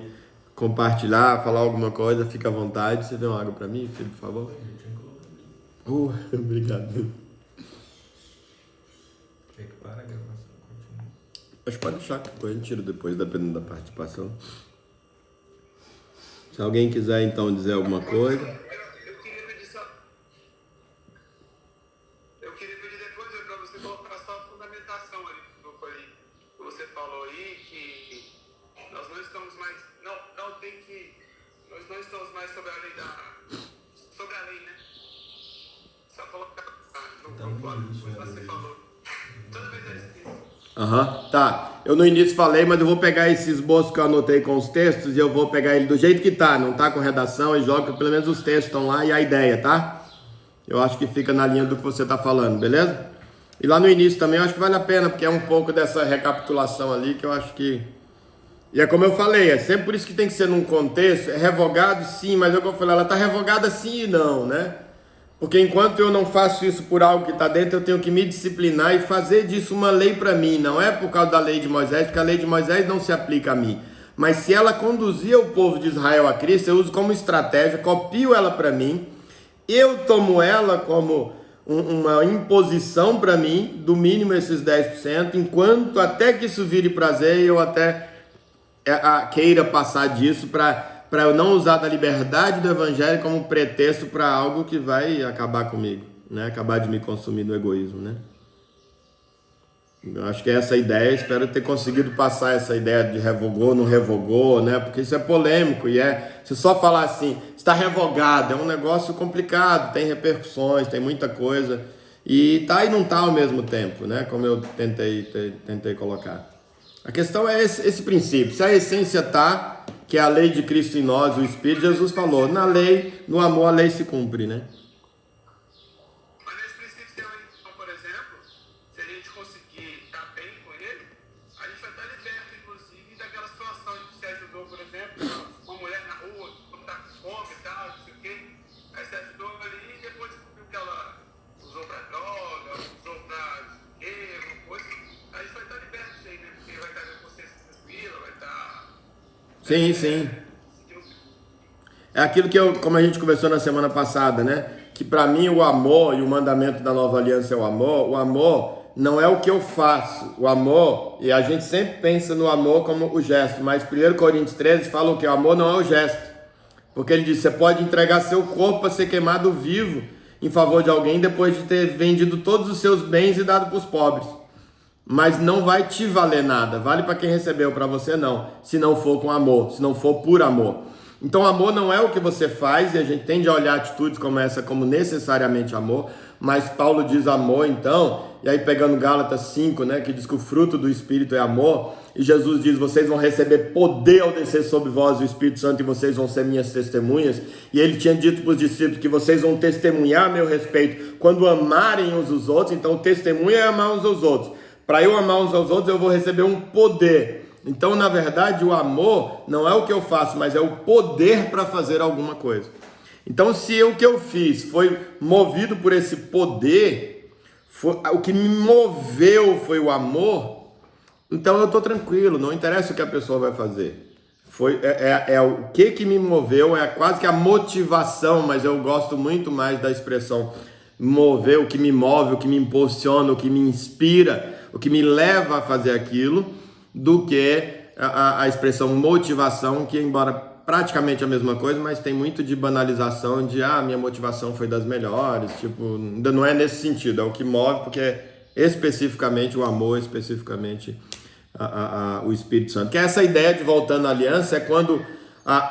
compartilhar, falar alguma coisa, fica à vontade. Você deu uma água para mim, filho, por favor? Obrigado. Quer que para a gravação? Continua. Acho que pode deixar, que a gente tira depois, dependendo da participação. Se alguém quiser então dizer alguma coisa. Eu queria pedir depois para você colocar só a fundamentação ali do grupo ali, que você falou aí, que nós não estamos mais, nós não estamos mais sobre a lei né? Só colocar no grupo ali, você falou. Toda vez é isso. Tá. Eu no início falei, mas eu vou pegar esse esboço que eu anotei com os textos e eu vou pegar ele do jeito que tá, não tá com redação, e joga, pelo menos os textos estão lá e a ideia, tá? Eu acho que fica na linha do que você tá falando, beleza? E lá no início também eu acho que vale a pena, porque é um pouco dessa recapitulação ali que eu acho que... E é como eu falei, é sempre por isso que tem que ser num contexto, é revogado sim, mas é o que eu falei, ela tá revogada sim e não, né? Porque enquanto eu não faço isso por algo que está dentro, eu tenho que me disciplinar e fazer disso uma lei para mim. Não é por causa da lei de Moisés, porque a lei de Moisés não se aplica a mim. Mas se ela conduzir o povo de Israel a Cristo, eu uso como estratégia, copio ela para mim, eu tomo ela como uma imposição para mim, do mínimo esses 10%, enquanto até que isso vire prazer, eu até queira passar disso para eu não usar da liberdade do evangelho como pretexto para algo que vai acabar comigo, né? Acabar de me consumir no egoísmo, né? Eu acho que é essa ideia, espero ter conseguido passar essa ideia de revogou, não revogou, né? Porque isso é polêmico e se só falar assim, está revogado, é um negócio complicado, tem repercussões, tem muita coisa e tá e não tá ao mesmo tempo, né? Como eu tentei colocar. A questão é esse princípio, se a essência tá, que é a lei de Cristo em nós, o Espírito, Jesus falou, na lei, no amor, a lei se cumpre, né? Mas nesse princípio seu aí, então, por exemplo, se a gente conseguir estar bem com ele, a gente vai estar liberto, inclusive, daquela situação de que você ajudou, por exemplo, uma mulher na rua, que está com fome e tal, não sei o quê. Aí você ajudou ali e depois descobriu que ela usou para droga, usou para alguma coisa. Aí a gente vai estar liberto disso aí, né? Porque vai estar com a consciência tranquila, vai estar... Sim. É aquilo que como a gente conversou na semana passada, né? Que para mim o amor e o mandamento da nova aliança é o amor. O amor não é o que eu faço. O amor, e a gente sempre pensa no amor como o gesto, mas 1 Coríntios 13 fala o que? O amor não é o gesto. Porque ele diz, você pode entregar seu corpo para ser queimado vivo, em favor de alguém depois de ter vendido todos os seus bens e dado para os pobres. Mas não vai te valer nada. Vale para quem recebeu, para você não. Se não for com amor, se não for por amor. Então amor não é o que você faz, e a gente tende a olhar atitudes como essa como necessariamente amor, mas Paulo diz amor então, e aí pegando Gálatas 5, né, que diz que o fruto do Espírito é amor, e Jesus diz, vocês vão receber poder ao descer sobre vós o Espírito Santo e vocês vão ser minhas testemunhas, e ele tinha dito para os discípulos que vocês vão testemunhar a meu respeito quando amarem uns aos outros, então testemunha é amar uns aos outros. Para eu amar uns aos outros eu vou receber um poder. Então, na verdade, o amor não é o que eu faço, mas é o poder para fazer alguma coisa. Então, se o que eu fiz foi movido por esse poder, o que me moveu foi o amor, então eu estou tranquilo, não interessa o que a pessoa vai fazer. O que me moveu, é quase que a motivação, mas eu gosto muito mais da expressão mover, o que me move, o que me impulsiona, o que me inspira, o que me leva a fazer aquilo, do que a expressão motivação, que embora praticamente a mesma coisa, mas tem muito de banalização de minha motivação foi das melhores, tipo, ainda não é nesse sentido, é o que move, porque é especificamente o amor, especificamente o Espírito Santo. Que essa ideia de voltando à aliança é quando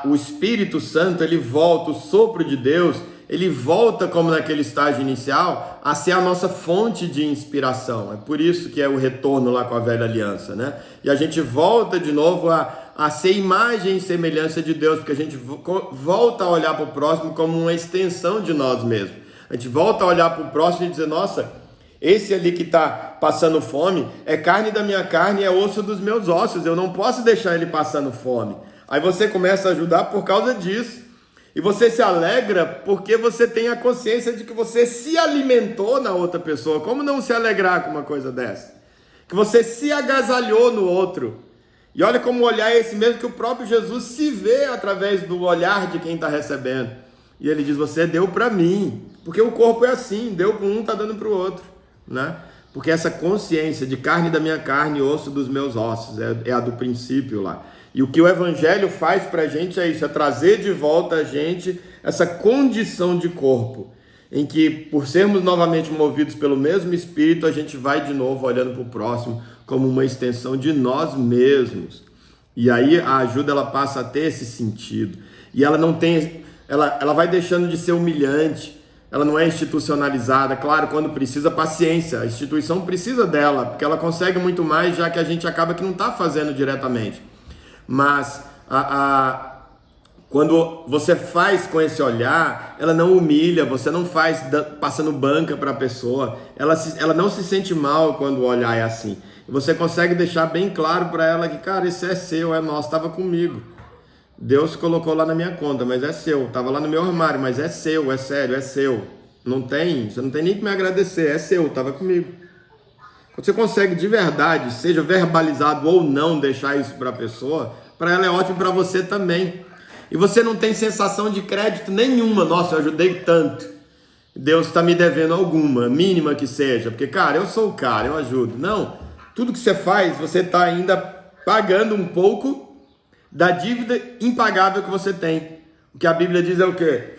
o Espírito Santo, ele volta, o sopro de Deus, ele volta como naquele estágio inicial a ser a nossa fonte de inspiração. É por isso que é o retorno lá com a velha aliança, né? E a gente volta de novo a ser imagem e semelhança de Deus, porque a gente volta a olhar para o próximo como uma extensão de nós mesmos. A gente volta a olhar para o próximo e dizer, nossa, esse ali que está passando fome é carne da minha carne, é osso dos meus ossos, eu não posso deixar ele passando fome. Aí você começa a ajudar por causa disso. E você se alegra porque você tem a consciência de que você se alimentou na outra pessoa. Como não se alegrar com uma coisa dessa? Que você se agasalhou no outro. E olha como o olhar é esse mesmo, que o próprio Jesus se vê através do olhar de quem está recebendo. E ele diz, você deu para mim. Porque o corpo é assim, deu para um, está dando para o outro, né? Porque essa consciência de carne da minha carne e osso dos meus ossos, é a do princípio lá. E o que o Evangelho faz para a gente é isso, é trazer de volta a gente essa condição de corpo, em que por sermos novamente movidos pelo mesmo Espírito, a gente vai de novo olhando para o próximo como uma extensão de nós mesmos. E aí a ajuda ela passa a ter esse sentido. E ela não tem, ela vai deixando de ser humilhante, ela não é institucionalizada. Claro, quando precisa, paciência, a instituição precisa dela, porque ela consegue muito mais, já que a gente acaba que não está fazendo diretamente. Mas quando você faz com esse olhar, ela não humilha, você não faz passando banca para a pessoa, ela não se sente mal quando o olhar é assim. Você consegue deixar bem claro para ela que, cara, isso é seu, é nosso, estava comigo. Deus colocou lá na minha conta, mas é seu. Estava lá no meu armário, mas é seu, é sério, é seu. Você não tem nem que me agradecer, é seu, estava comigo. Quando você consegue de verdade, seja verbalizado ou não, deixar isso para a pessoa, para ela é ótimo, para você também. E você não tem sensação de crédito nenhuma. Nossa, eu ajudei tanto. Deus está me devendo alguma, mínima que seja. Porque, cara, eu sou o cara, eu ajudo. Não, tudo que você faz, você está ainda pagando um pouco da dívida impagável que você tem. O que a Bíblia diz é o quê?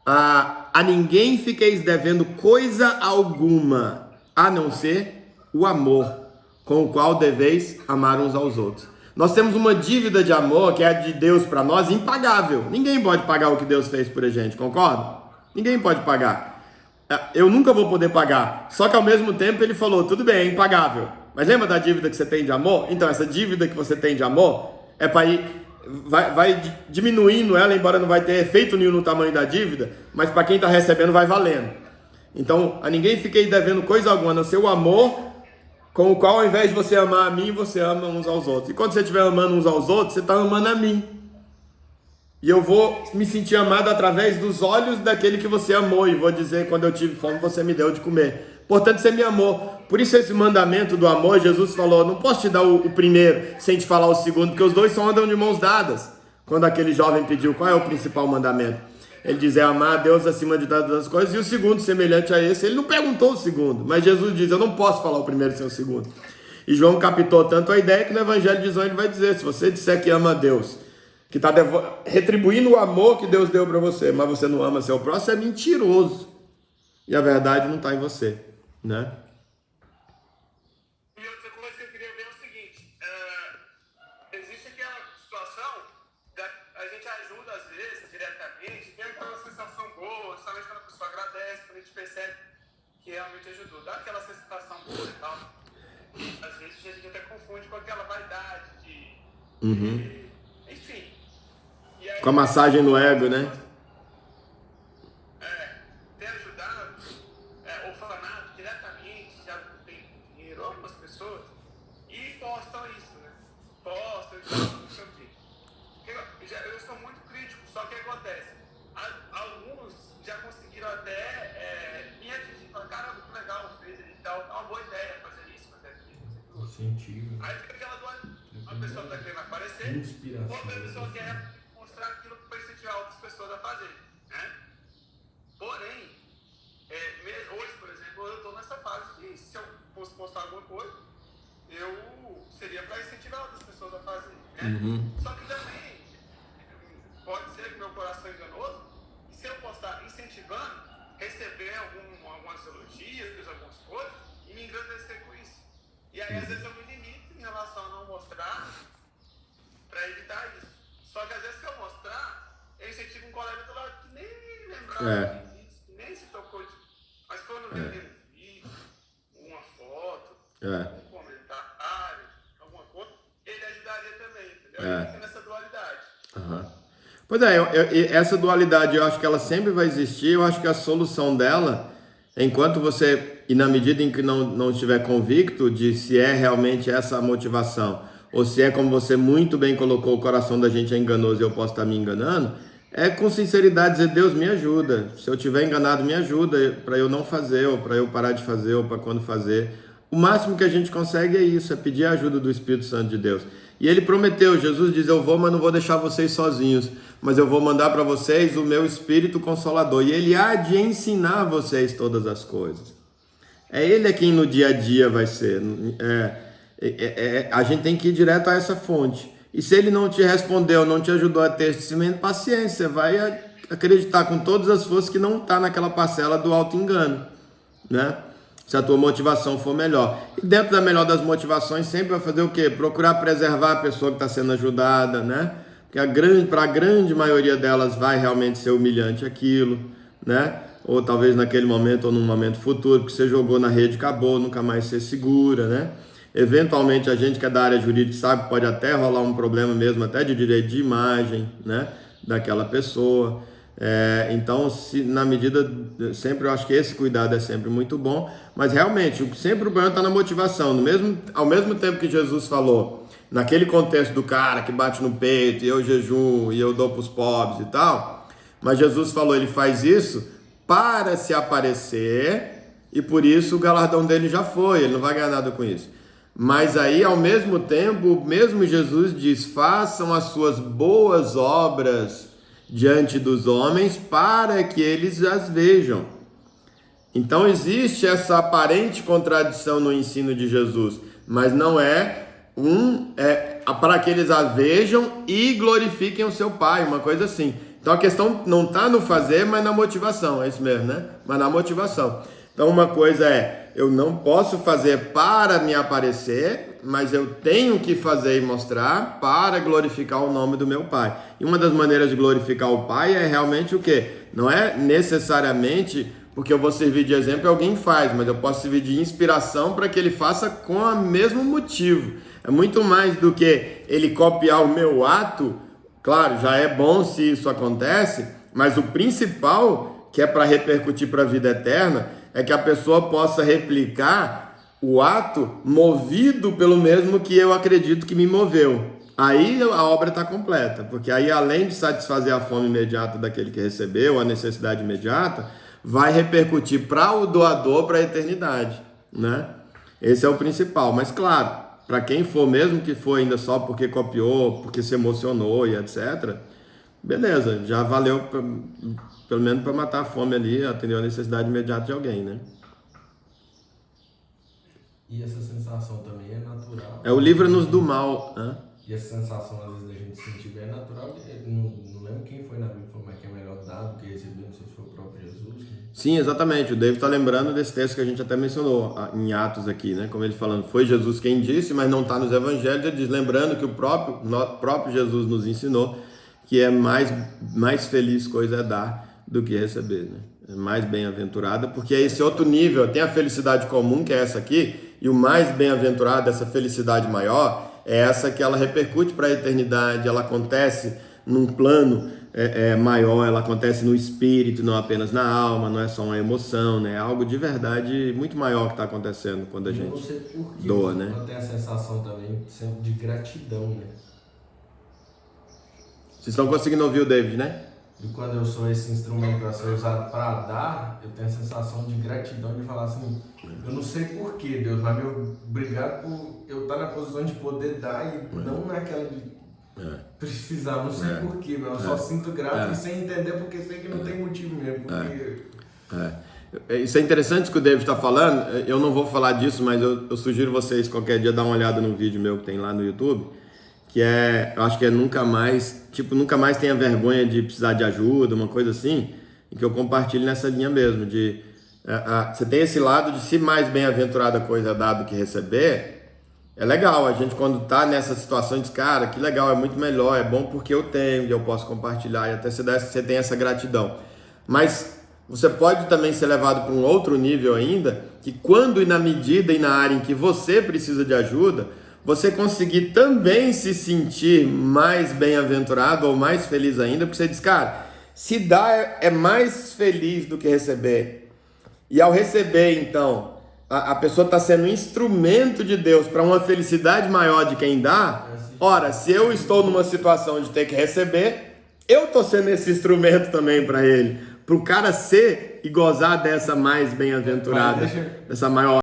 A ninguém fiqueis devendo coisa alguma, a não ser o amor, com o qual deveis amar uns aos outros. Nós temos uma dívida de amor, que é a de Deus para nós, impagável. Ninguém pode pagar o que Deus fez por a gente, concorda? Ninguém pode pagar. Eu nunca vou poder pagar. Só que ao mesmo tempo ele falou, tudo bem, é impagável. Mas lembra da dívida que você tem de amor? Então essa dívida que você tem de amor é para ir, vai diminuindo ela, embora não vai ter efeito nenhum no tamanho da dívida, mas para quem está recebendo vai valendo. Então, a ninguém fiquei devendo coisa alguma, a não ser o amor, com o qual, ao invés de você amar a mim, você ama uns aos outros. E quando você estiver amando uns aos outros, você está amando a mim. E eu vou me sentir amado através dos olhos daquele que você amou. E vou dizer, quando eu tive fome, você me deu de comer. Portanto, você me amou. Por isso esse mandamento do amor, Jesus falou, não posso te dar o primeiro sem te falar o segundo, porque os dois só andam de mãos dadas. Quando aquele jovem pediu, qual é o principal mandamento? Ele diz, é amar a Deus acima de todas as coisas. E o segundo, semelhante a esse, ele não perguntou o segundo. Mas Jesus diz, eu não posso falar o primeiro sem o segundo. E João captou tanto a ideia que no Evangelho de João ele vai dizer, se você disser que ama a Deus, que está retribuindo o amor que Deus deu para você, mas você não ama seu próximo, é mentiroso. e a verdade não está em você, né? E outra coisa que eu queria ver é o seguinte, existe aquela situação da a gente ajuda às vezes diretamente, tem aquela sensação boa, somente quando a pessoa agradece, quando a gente percebe que realmente ajudou, dá aquela sensação boa e tal. Às vezes a gente até confunde com aquela vaidade enfim. E aí, Com a massagem no ego, né? ter ajudado orfanato diretamente, já tem dinheiro, algumas pessoas, e postam isso, né? Postam e tal, não sei o quê. Eu sou muito crítico, só que acontece, alguns já conseguiram até me atingir, falar, caramba, que legal, fez e tal, é uma boa ideia fazer isso, fazer aquilo. Incentivo. Aí fica aquela dualidade, uma pessoa está querendo aparecer, Inspiração. outra pessoa quer mostrar aquilo para incentivar outras pessoas a fazer, né? Porém, hoje, por exemplo, eu estou nessa fase de, se eu fosse postar alguma coisa, eu seria para incentivar outras pessoas a fazer, né? Só que também, pode ser que meu coração é enganoso, e se eu postar incentivando, receber algumas elogios, algumas coisas, e me engrandecer com isso. E aí, às vezes, eu me limito em relação a não mostrar, para evitar isso. Só que, às vezes, se eu mostrar, eu incentivo um colega do lado que nem lembrava disso, que nem se tocou disso. Mas quando vê um vídeo, uma foto, um comentário, alguma coisa, ele ajudaria também, entendeu? Ele fica nessa dualidade. Pois é, essa dualidade eu acho que ela sempre vai existir. Eu acho que a solução dela, enquanto você, e na medida em que não estiver convicto de se é realmente essa a motivação, ou se é como você muito bem colocou, o coração da gente é enganoso e eu posso estar me enganando, é com sinceridade dizer, Deus me ajuda, se eu estiver enganado me ajuda, para eu não fazer, ou para eu parar de fazer, ou para quando fazer. O máximo que a gente consegue é isso, é pedir a ajuda do Espírito Santo de Deus. E ele prometeu, Jesus diz, eu vou, mas não vou deixar vocês sozinhos, mas eu vou mandar para vocês o meu Espírito Consolador, e ele há de ensinar vocês todas as coisas. É ele quem no dia a dia vai ser. A gente tem que ir direto a essa fonte. E se ele não te respondeu, não te ajudou a ter esse discernimento, paciência, vai acreditar com todas as forças que não está naquela parcela do auto-engano, né? Se a tua motivação for melhor. E dentro da melhor das motivações, sempre vai fazer o quê? Procurar preservar a pessoa que está sendo ajudada, né? Porque para a grande maioria delas vai realmente ser humilhante aquilo, né? Ou talvez naquele momento ou num momento futuro, que você jogou na rede, acabou, nunca mais ser segura, né? Eventualmente a gente que é da área jurídica sabe que pode até rolar um problema mesmo, até de direito de imagem, né? Daquela pessoa. Então, na medida, sempre eu acho que esse cuidado é sempre muito bom, mas realmente, sempre o problema está na motivação. Ao mesmo tempo que Jesus falou, naquele contexto do cara que bate no peito, e eu jejum, e eu dou para os pobres e tal, mas Jesus falou, ele faz isso para se aparecer, e por isso o galardão dele já foi, ele não vai ganhar nada com isso. Mas aí, ao mesmo tempo, o mesmo Jesus diz, façam as suas boas obras diante dos homens para que eles as vejam. Então existe essa aparente contradição no ensino de Jesus, mas não é para que eles a vejam e glorifiquem o seu Pai, uma coisa assim. Então a questão não está no fazer, mas na motivação, é isso mesmo, né? Mas na motivação. Então uma coisa eu não posso fazer para me aparecer, mas eu tenho que fazer e mostrar para glorificar o nome do meu Pai. E uma das maneiras de glorificar o Pai é realmente o quê? Não é necessariamente porque eu vou servir de exemplo e alguém faz, mas eu posso servir de inspiração para que ele faça com o mesmo motivo. É muito mais do que ele copiar o meu ato. Claro, já é bom se isso acontece, mas o principal, que é para repercutir para a vida eterna, é que a pessoa possa replicar o ato movido pelo mesmo que eu acredito que me moveu. Aí a obra está completa, porque aí além de satisfazer a fome imediata daquele que recebeu, a necessidade imediata, vai repercutir para o doador para a eternidade, né? Esse é o principal, mas claro, para quem for, mesmo que for ainda só porque copiou, porque se emocionou e etc., beleza, já valeu pelo menos para matar a fome ali, atender a necessidade imediata de alguém, né? E essa sensação também é natural. É o livra-nos do mal, né? E essa sensação, às vezes, da gente sentir é natural. Não lembro quem foi na Bíblia, mas que é melhor dar do que que recebeu, não sei se foi o próprio Jesus. Né? Sim, exatamente. O David está lembrando desse texto que a gente até mencionou em Atos aqui, né? Como ele falando, foi Jesus quem disse, mas não está nos evangelhos. Ele diz, lembrando que o próprio Jesus nos ensinou que é mais feliz coisa é dar do que receber, né? É mais bem-aventurada, porque é esse outro nível. Tem a felicidade comum, que é essa aqui, e o mais bem-aventurado, essa felicidade maior, é essa que ela repercute para a eternidade, ela acontece num plano maior, ela acontece no espírito, não apenas na alma, não é só uma emoção, né? É algo de verdade muito maior que está acontecendo quando a Eu gente não sei por que doa, né? eu tenho a sensação também sempre de gratidão, né? Vocês estão conseguindo ouvir o David, né? E quando eu sou esse instrumento para ser usado para dar, eu tenho a sensação de gratidão de falar assim, eu não sei porquê, Deus, mas meu obrigado por eu estar na posição de poder dar e não naquela de precisar, não sei porquê, mas eu só sinto grato e sem entender porque sei que não tem motivo mesmo. Porque... Isso é interessante isso que o David está falando. Eu não vou falar disso, mas eu sugiro vocês qualquer dia dar uma olhada no vídeo meu que tem lá no YouTube, que eu acho que é nunca mais tenha vergonha de precisar de ajuda, uma coisa assim, e que eu compartilho nessa linha mesmo, de você tem esse lado de se mais bem-aventurada coisa dar do que receber. É legal, a gente quando tá nessa situação diz, cara, que legal, é muito melhor, é bom porque eu tenho e eu posso compartilhar, e até você tem essa gratidão. Mas você pode também ser levado para um outro nível ainda, que quando e na medida e na área em que você precisa de ajuda, você conseguir também se sentir mais bem-aventurado ou mais feliz ainda, porque você diz, cara, se dar é mais feliz do que receber. E ao receber, então, a pessoa está sendo um instrumento de Deus para uma felicidade maior de quem dá. Ora, se eu estou numa situação de ter que receber, eu estou sendo esse instrumento também para ele. Para o cara ser e gozar dessa mais bem-aventurada, dessa maior